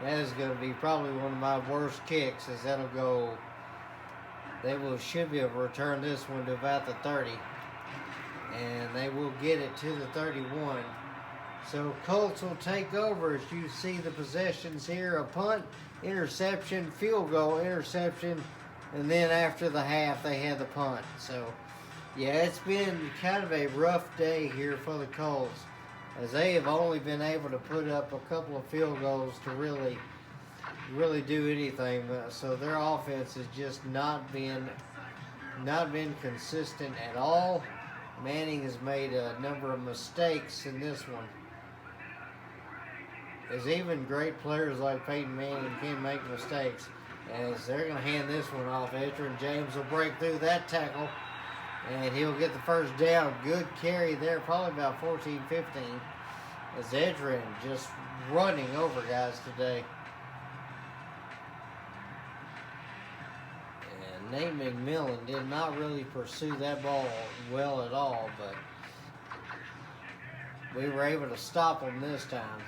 That is going to be probably one of my worst kicks, as that'll go. Should be able to return this one to about the 30. And they will get it to the 31. So Colts will take over. As you see the possessions here, a punt, interception, field goal, interception, and then after the half they had the punt. So yeah, it's been kind of a rough day here for the Colts, as they have only been able to put up a couple of field goals to really do anything. So their offense has just not been consistent at all. Manning has made a number of mistakes in this one, as even great players like Peyton Manning can make mistakes. As they're going to hand this one off, Edgerrin James will break through that tackle, and he'll get the first down. Good carry there, probably about 14, 15. As Edgerrin just running over guys today. And Nate McMillan did not really pursue that ball well at all, but we were able to stop him this time.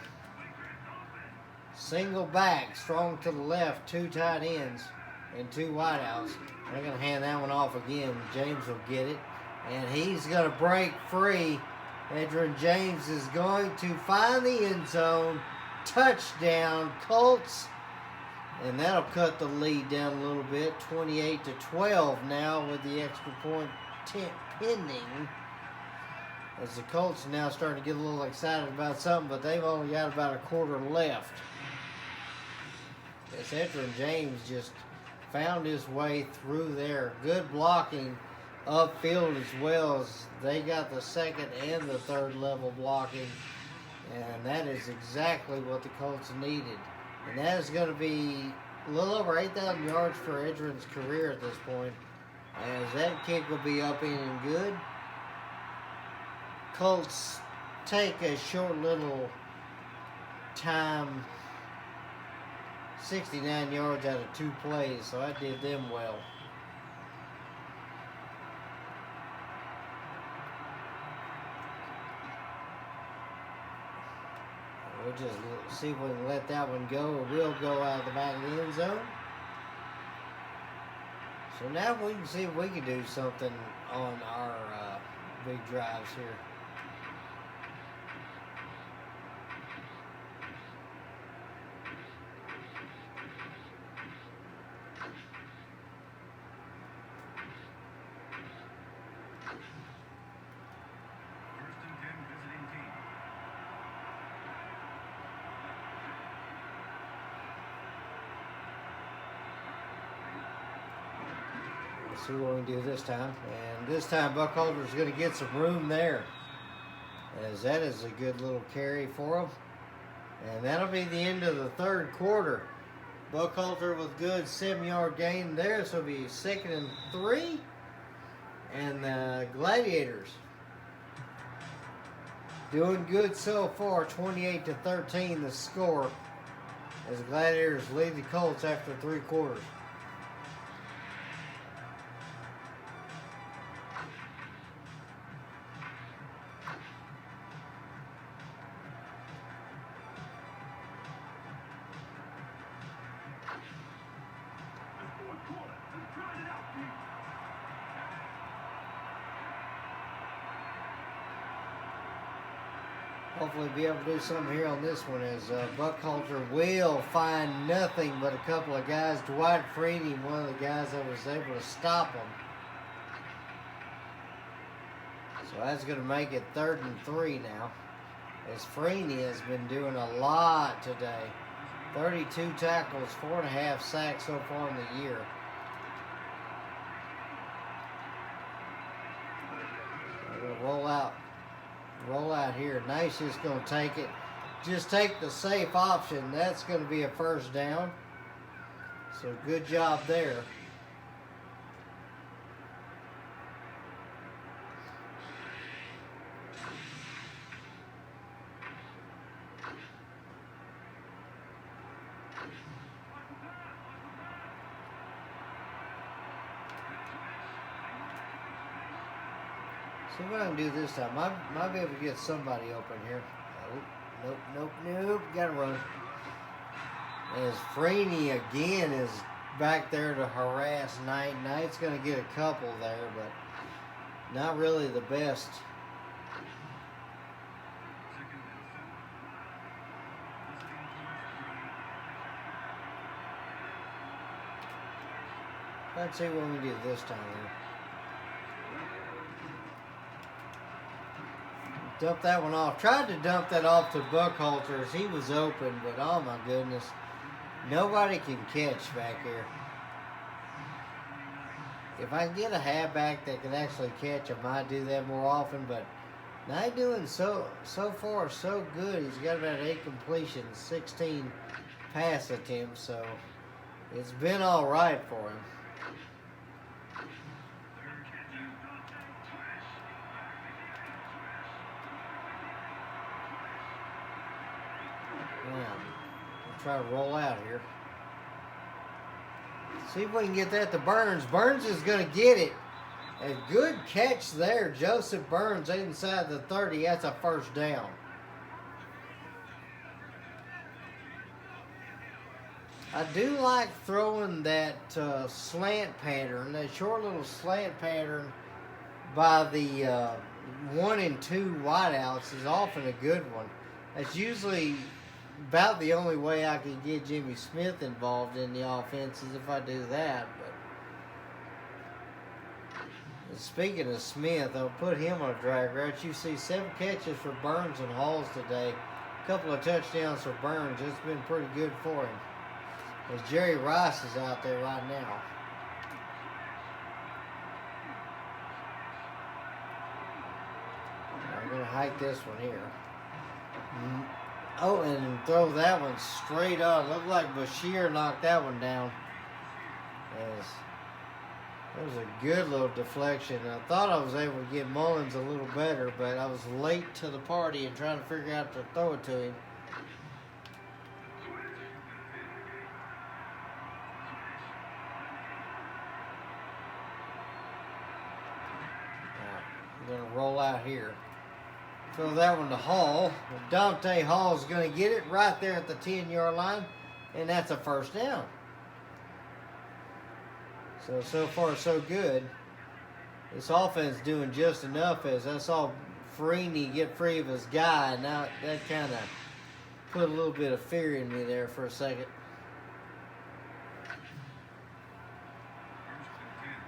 Single back, strong to the left, 2 tight ends and 2 wideouts. They're going to hand that one off again. James will get it, and he's going to break free. Edgerrin James is going to find the end zone. Touchdown, Colts. And that'll cut the lead down a little bit. 28-12 now with the extra point pending. As the Colts are now starting to get a little excited about something, but they've only got about a quarter left. As Edgerrin James just found his way through there. Good blocking upfield as well, as they got the second and the third level blocking. And that is exactly what the Colts needed. And that is going to be a little over 8,000 yards for Edgerrin's career at this point, as that kick will be up in and good. Colts take a short little time, 69 yards out of 2 plays, so I did them well. We'll just see if we can let that one go. It will go out the back of the end zone. So now we can see if we can do something on our big drives here. See what we can do this time. And this time Buckholder's going to get some room there, as that is a good little carry for him. And that'll be the end of the third quarter. Buckholder with good 7-yard gain there, so it'll be 2nd and 3. And the Gladiators doing good so far, 28-13 the score, as the Gladiators lead the Colts after 3 quarters. Hopefully be able to do something here on this one, as Buckholder will find nothing but a couple of guys. Dwight Freeney, one of the guys that was able to stop him. So that's going to make it 3rd and 3 now, as Freeney has been doing a lot today. 32 tackles, 4.5 sacks so far in the year. They're going to roll out here. Nice is going to take it. Just take the safe option. That's going to be a first down. So good job there. See what I can do this time. Might be able to get somebody open here. Nope. Gotta run. As Freeney again is back there to harass Knight. Knight's going to get a couple there, but not really the best. Let's see what we do this time here. Dump that one off. Tried to dump that off to Buckhalter as he was open, but oh my goodness. Nobody can catch back here. If I can get a halfback that can actually catch, I might do that more often, but not doing so far so good. He's got about 8 completions, 16 pass attempts, so it's been all right for him. Try to roll out here. See if we can get that to Burns. Burns is going to get it. A good catch there. Joseph Burns inside the 30. That's a first down. I do like throwing that slant pattern, that short little slant pattern by the 1 and 2 wideouts is often a good one. That's usually about the only way I can get Jimmy Smith involved in the offense is if I do that. But speaking of Smith, I'll put him on a drag route. You see 7 catches for Burns and Halls today. A couple of touchdowns for Burns. It's been pretty good for him. As Jerry Rice is out there right now. I'm going to hike this one here. Oh, and throw that one straight on. Looked like Bashir knocked that one down. That was a good little deflection. I thought I was able to get Mullins a little better, but I was late to the party and trying to figure out to throw it to him. I'm going to roll out here. Throw that one to Hall. Dante Hall's going to get it right there at the 10-yard line, and that's a first down. So far, so good. This offense doing just enough as I saw Freeney get free of his guy, and now that kind of put a little bit of fear in me there for a second.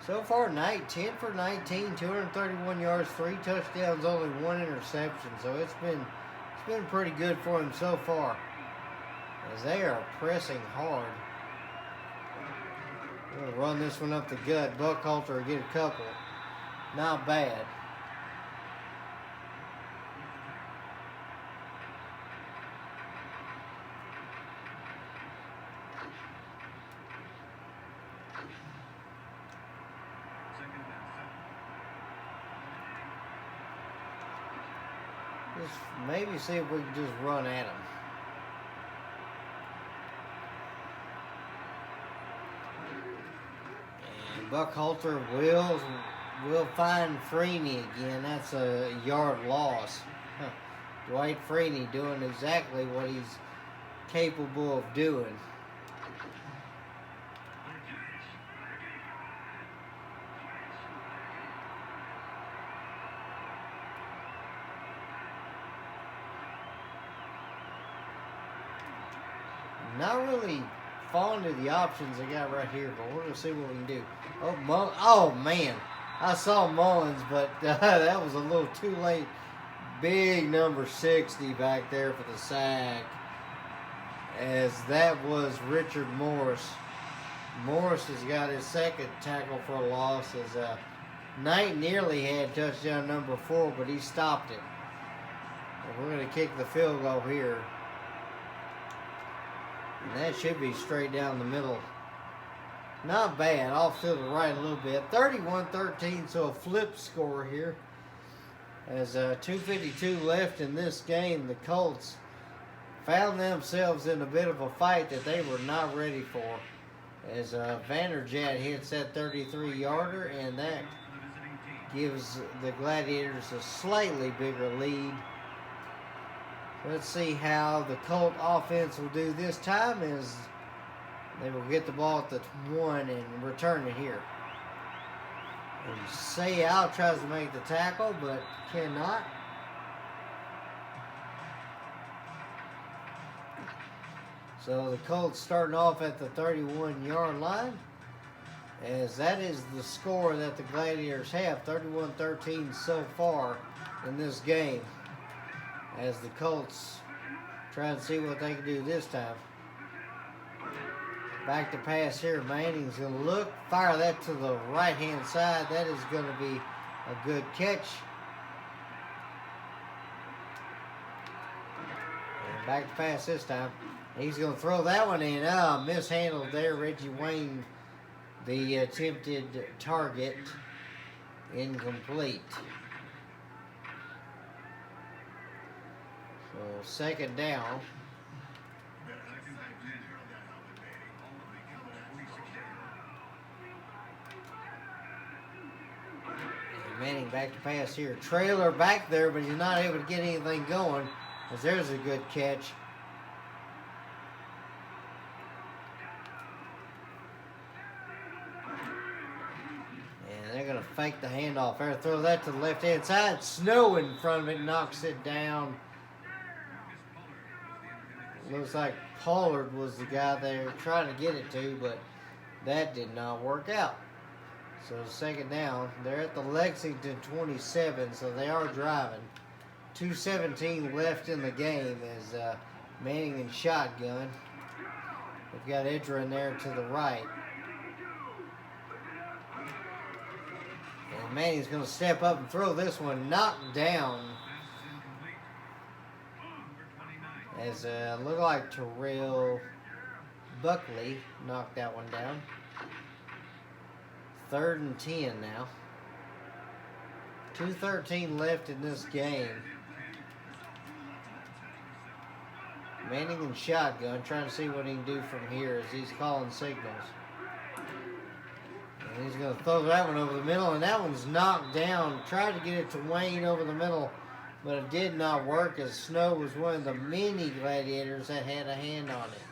So far, 10 for 19, 231 yards, 3 touchdowns, only 1 interception. So it's been pretty good for him so far, as they are pressing hard. We're going to run this one up the gut. Buckhalter will get a couple. Not bad. Just maybe see if we can just run at him. And Buckhalter will find Freeney again. That's a yard loss. Dwight Freeney doing exactly what he's capable of doing. Not really fond of the options they got right here, but we're going to see what we can do. Oh, man. I saw Mullins, but that was a little too late. Big number 60 back there for the sack. As that was Richard Morris. Morris has got his second tackle for a loss. As Knight nearly had touchdown number 4, but he stopped it. And we're going to kick the field goal here. And that should be straight down the middle. Not bad. Off to the right a little bit. 31-13, so a flip score here. As 2:52 left in this game, the Colts found themselves in a bit of a fight that they were not ready for. As Vanderjagt hits that 33-yarder, and that gives the Gladiators a slightly bigger lead. Let's see how the Colt offense will do this time, as they will get the ball at the 1 and return it here. And Sayal tries to make the tackle, but cannot. So the Colts starting off at the 31-yard line, as that is the score that the Gladiators have, 31-13 so far in this game, as the Colts try to see what they can do this time. Back to pass here. Manning's going to look, fire that to the right-hand side. That is going to be a good catch. And back to pass this time. He's going to throw that one in. Mishandled there. Reggie Wayne, the attempted target, incomplete. So second down. Manning back to pass here. Trailer back there, but he's not able to get anything going, as there's a good catch. And they're going to fake the handoff there. Throw that to the left-hand side. Snow in front of it, knocks it down. Looks like Pollard was the guy they were trying to get it to, but that did not work out. So second down. They're at the Lexington 27, so they are driving. 2:17 left in the game as Manning in shotgun. They've got Edra in there to the right. And Manning's going to step up and throw this one. Knocked down. As looked like Terrell Buckley knocked that one down. 3rd and 10 now. 2:13 left in this game. Manning in shotgun, trying to see what he can do from here as he's calling signals. And he's going to throw that one over the middle, and that one's knocked down. Tried to get it to Wayne over the middle, but it did not work, as Snow was one of the many Gladiators that had a hand on it.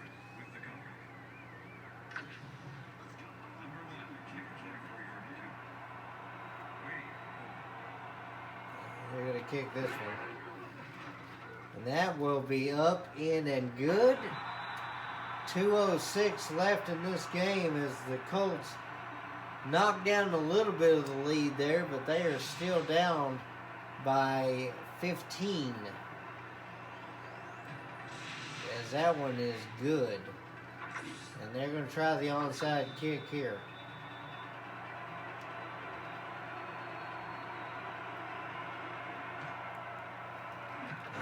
They're going to kick this one. And that will be up, in, and good. 2:06 left in this game as the Colts knocked down a little bit of the lead there, but they are still down by 15. As that one is good. And they're going to try the onside kick here.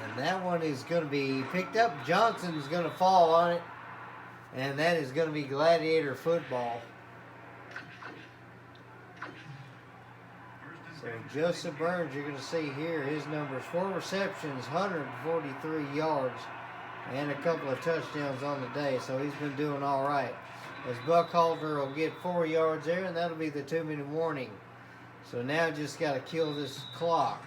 And that one is going to be picked up. Johnson's going to fall on it. And that is going to be Gladiator football. So Joseph Burns, you're going to see here, his numbers: 4 receptions, 143 yards, and a couple of touchdowns on the day. So he's been doing all right. As Buckhalter will get 4 yards there, and that'll be the 2-minute warning. So now just got to kill this clock.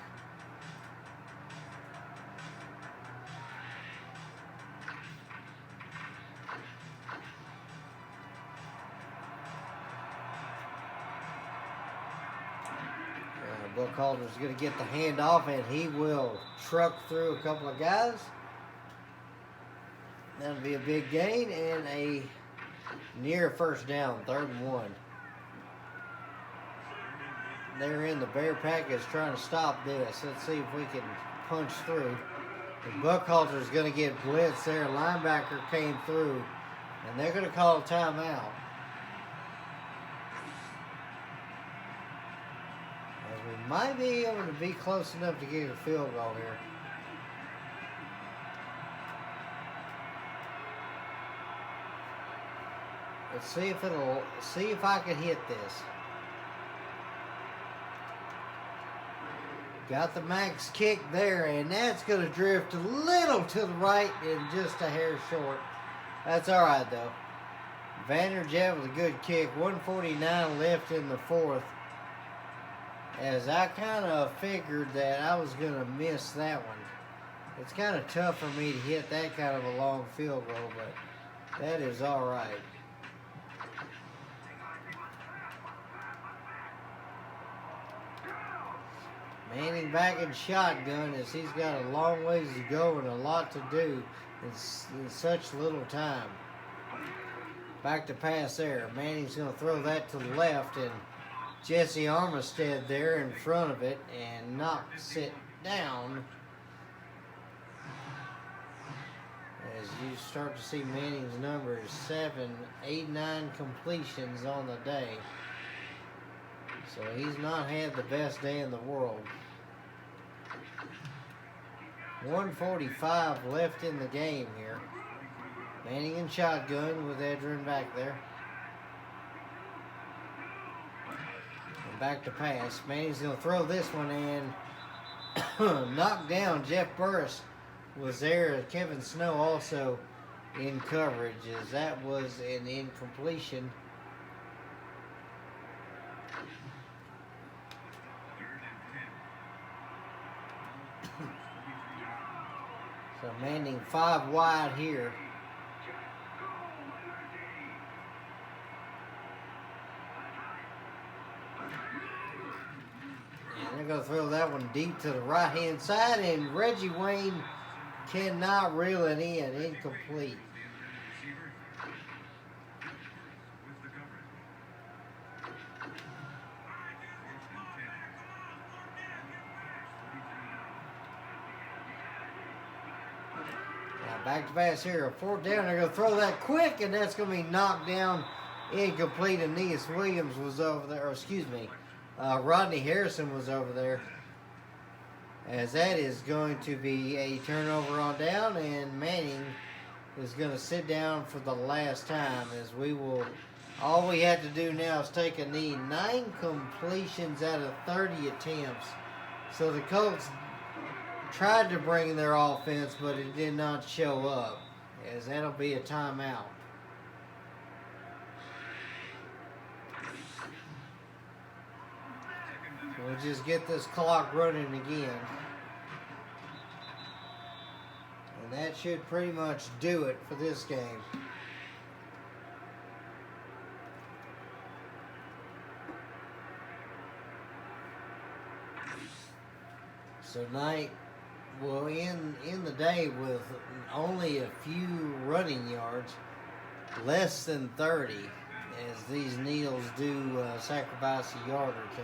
Buckhalter's going to get the handoff, and he will truck through a couple of guys. That'll be a big gain and a near first down, 3rd and 1. They're in the Bear package trying to stop this. Let's see if we can punch through. The Buckhalter's going to get blitz there. Linebacker came through, and they're going to call a timeout. We might be able to be close enough to get a field goal here. Let's see if I can hit this. Got the max kick there, and that's going to drift a little to the right and just a hair short. That's all right, though. Vanderjet with a good kick. 1:49 left in the 4th. as I kind of figured that I was going to miss that one. It's kind of tough for me to hit that kind of a long field goal, but that is all right. Manning back in shotgun as he's got a long ways to go and a lot to do in such little time. Back to pass there. Manning's going to throw that to the left, and Jesse Armistead there in front of it and knocks it down. As you start to see Manning's numbers, 7, 8, 9 completions on the day. So he's not had the best day in the world. 1:45 left in the game here. Manning in shotgun with Edrin back there. And back to pass. Manning's going to throw this one and knock down Jeff Burris was there. Kevin Snow also in coverage as that was an incompletion. So Manning 5 wide here. And they're going to throw that one deep to the right-hand side, and Reggie Wayne cannot reel it in. Incomplete. Back to pass here, a 4th down. They're going to throw that quick, and that's going to be knocked down, incomplete. Aeneas Williams was over there, or excuse me, Rodney Harrison was over there. As that is going to be a turnover on down, and Manning is going to sit down for the last time. As all we have to do now is take a knee. 9 completions out of 30 attempts. So the Colts tried to bring their offense, but it did not show up, as that'll be a timeout. We'll just get this clock running again. And that should pretty much do it for this game. So night will end the day with only a few running yards, less than 30, as these kneels do sacrifice a yard or two.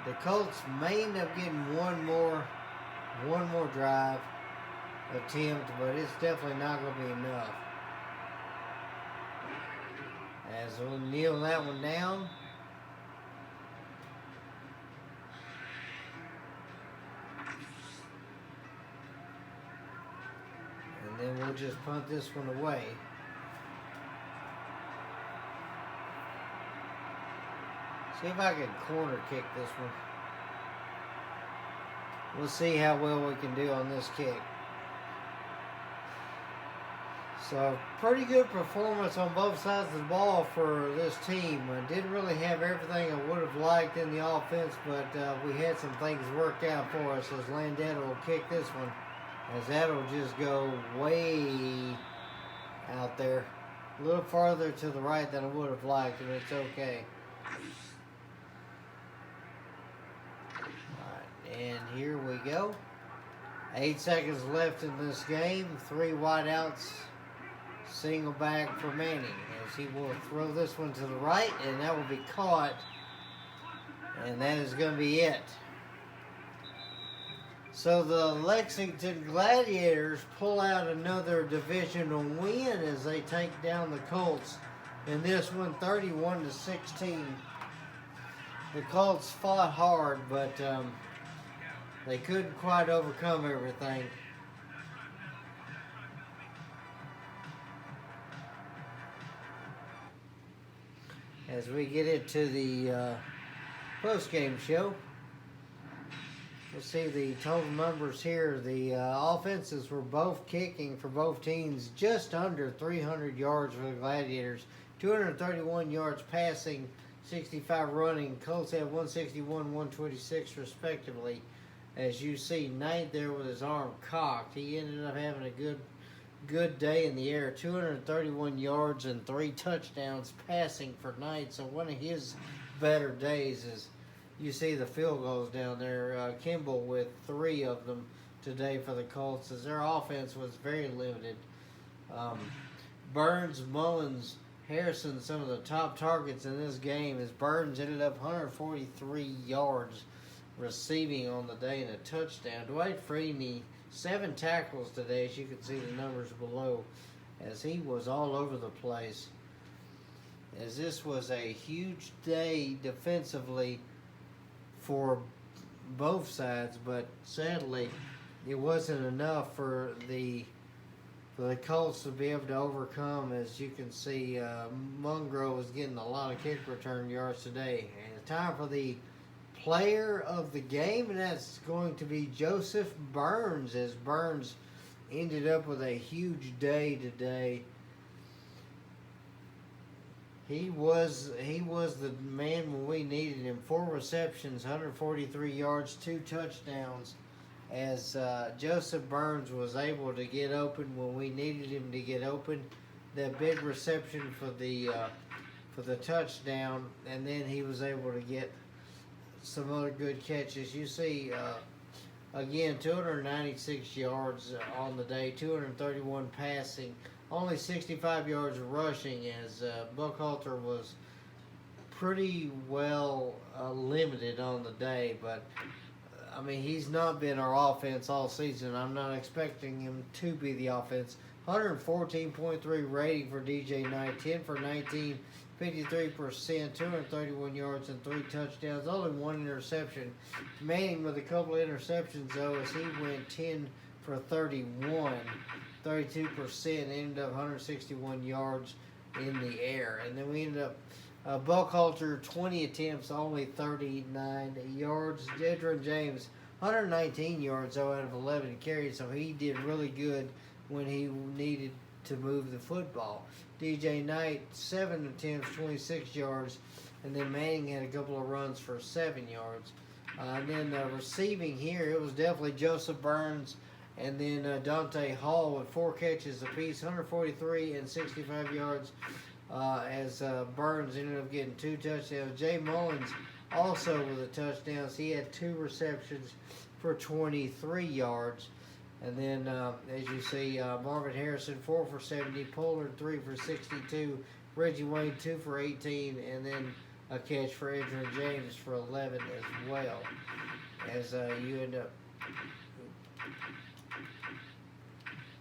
The Colts may end up getting one more drive attempt, but it's definitely not going to be enough. As we'll kneel that one down. And then we'll just punt this one away. See if I can corner kick this one. We'll see how well we can do on this kick. So, pretty good performance on both sides of the ball for this team. I didn't really have everything I would have liked in the offense, but we had some things worked out for us as Landetta will kick this one. As that'll just go way out there. A little farther to the right than I would have liked, but it's okay. And here we go. 8 seconds left in this game. 3 wideouts. Single back for Manning. As he will throw this one to the right. And that will be caught. And that is going to be it. So the Lexington Gladiators pull out another divisional win as they take down the Colts. In this one, 31-16. The Colts fought hard, but they couldn't quite overcome everything. As we get into the post-game show, we'll see the total numbers here. The offenses were both kicking for both teams just under 300 yards for the Gladiators 231 yards passing, 65 running. Colts had 161, 126 respectively. As you see, Knight there with his arm cocked. He ended up having a good day in the air. 231 yards and 3 touchdowns passing for Knight. So one of his better days is you see the field goals down there. Kimball with 3 of them today for the Colts, as their offense was very limited. Burns, Mullins, Harrison, some of the top targets in this game, as Burns ended up 143 yards receiving on the day and a touchdown. Dwight Freeney, 7 tackles today, as you can see the numbers below, as he was all over the place. As this was a huge day defensively for both sides, but sadly it wasn't enough for the Colts to be able to overcome. As you can see, Mungro was getting a lot of kick return yards today. And it's time for the player of the game, and that's going to be Joseph Burns, as Burns ended up with a huge day today. He was the man when we needed him. 4 receptions, 143 yards, 2 touchdowns, as Joseph Burns was able to get open when we needed him to get open. That big reception for the touchdown, and then he was able to get some other good catches. You see, again, 296 yards on the day, 231 passing, only 65 yards rushing, as Buckhalter was pretty well limited on the day. But I mean, he's not been our offense all season. I'm not expecting him to be the offense. 114.3 rating for DJ Knight, 10 for 19, 53%, 231 yards and 3 touchdowns, only 1 interception. Manning with a couple of interceptions, though, as he went 10 for 31, 32%, ended up 161 yards in the air. And then we ended up Buckhalter, 20 attempts, only 39 yards. Dedron James, 119 yards, though, out of 11 carries, so he did really good when he needed to move the football. DJ Knight, 7 attempts, 26 yards, and then Manning had a couple of runs for 7 yards. And then receiving here, it was definitely Joseph Burns and then Dante Hall with 4 catches apiece, 143 and 65 yards. As Burns ended up getting 2 touchdowns. Jay Mullins also with a touchdown. So he had 2 receptions for 23 yards. And then, as you see, Marvin Harrison, 4 for 70. Pollard, 3 for 62. Reggie Wayne, 2 for 18. And then a catch for Adrian James for 11 as well. As you end up...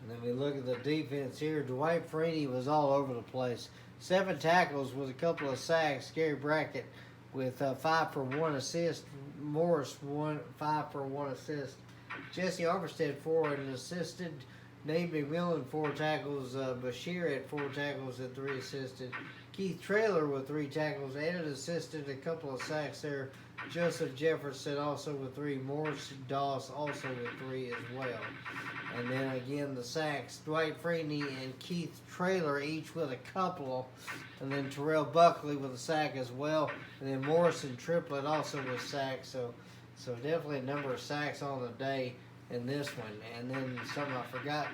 And then we look at the defense here. Dwight Freeney was all over the place. 7 tackles with a couple of sacks. Gary Brackett with 5 for 1 assist. Morris 5 for 1 assist. Jesse Armstead 4 and assisted. Nate McMillan 4 tackles. Bashir had 4 tackles and 3 assisted. Keith Traylor with 3 tackles and an assisted. A couple of sacks there. Joseph Jefferson also with 3. Morris Doss also with 3 as well. And then again the sacks, Dwight Freeney and Keith Traylor each with a couple. And then Terrell Buckley with a sack as well. And then Morrison Triplett also with sacks. So definitely a number of sacks on the day in this one. And then something I forgot,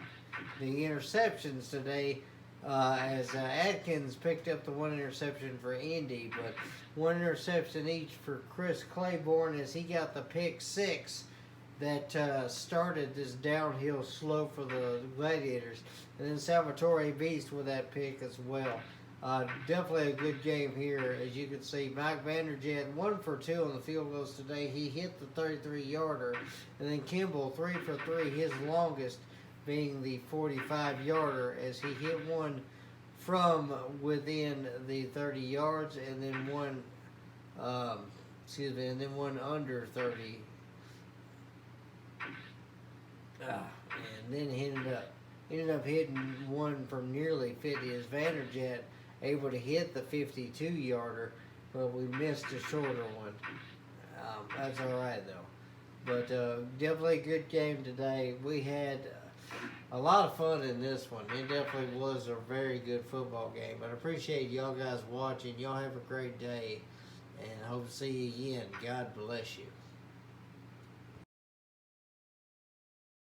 the interceptions today, as Atkins picked up the 1 interception for Indy. But 1 interception each for Chris Claiborne, as he got the pick 6 that started this downhill slope for the Gladiators. And then Salvatore Beast with that pick as well. Definitely a good game here, as you can see. Mike Vanderjagt, 1 for 2 on the field goals today. He hit the 33-yarder. And then Kimball, 3 for 3, his longest being the 45-yarder, as he hit one from within the 30 yards, and then one under 30. And then he ended up hitting one from nearly 50, as Vanderjagt able to hit the 52-yarder, but we missed a shorter one. That's all right, though. But definitely a good game today. We had a lot of fun in this one. It definitely was a very good football game. But I appreciate y'all guys watching. Y'all have a great day, and I hope to see you again. God bless you.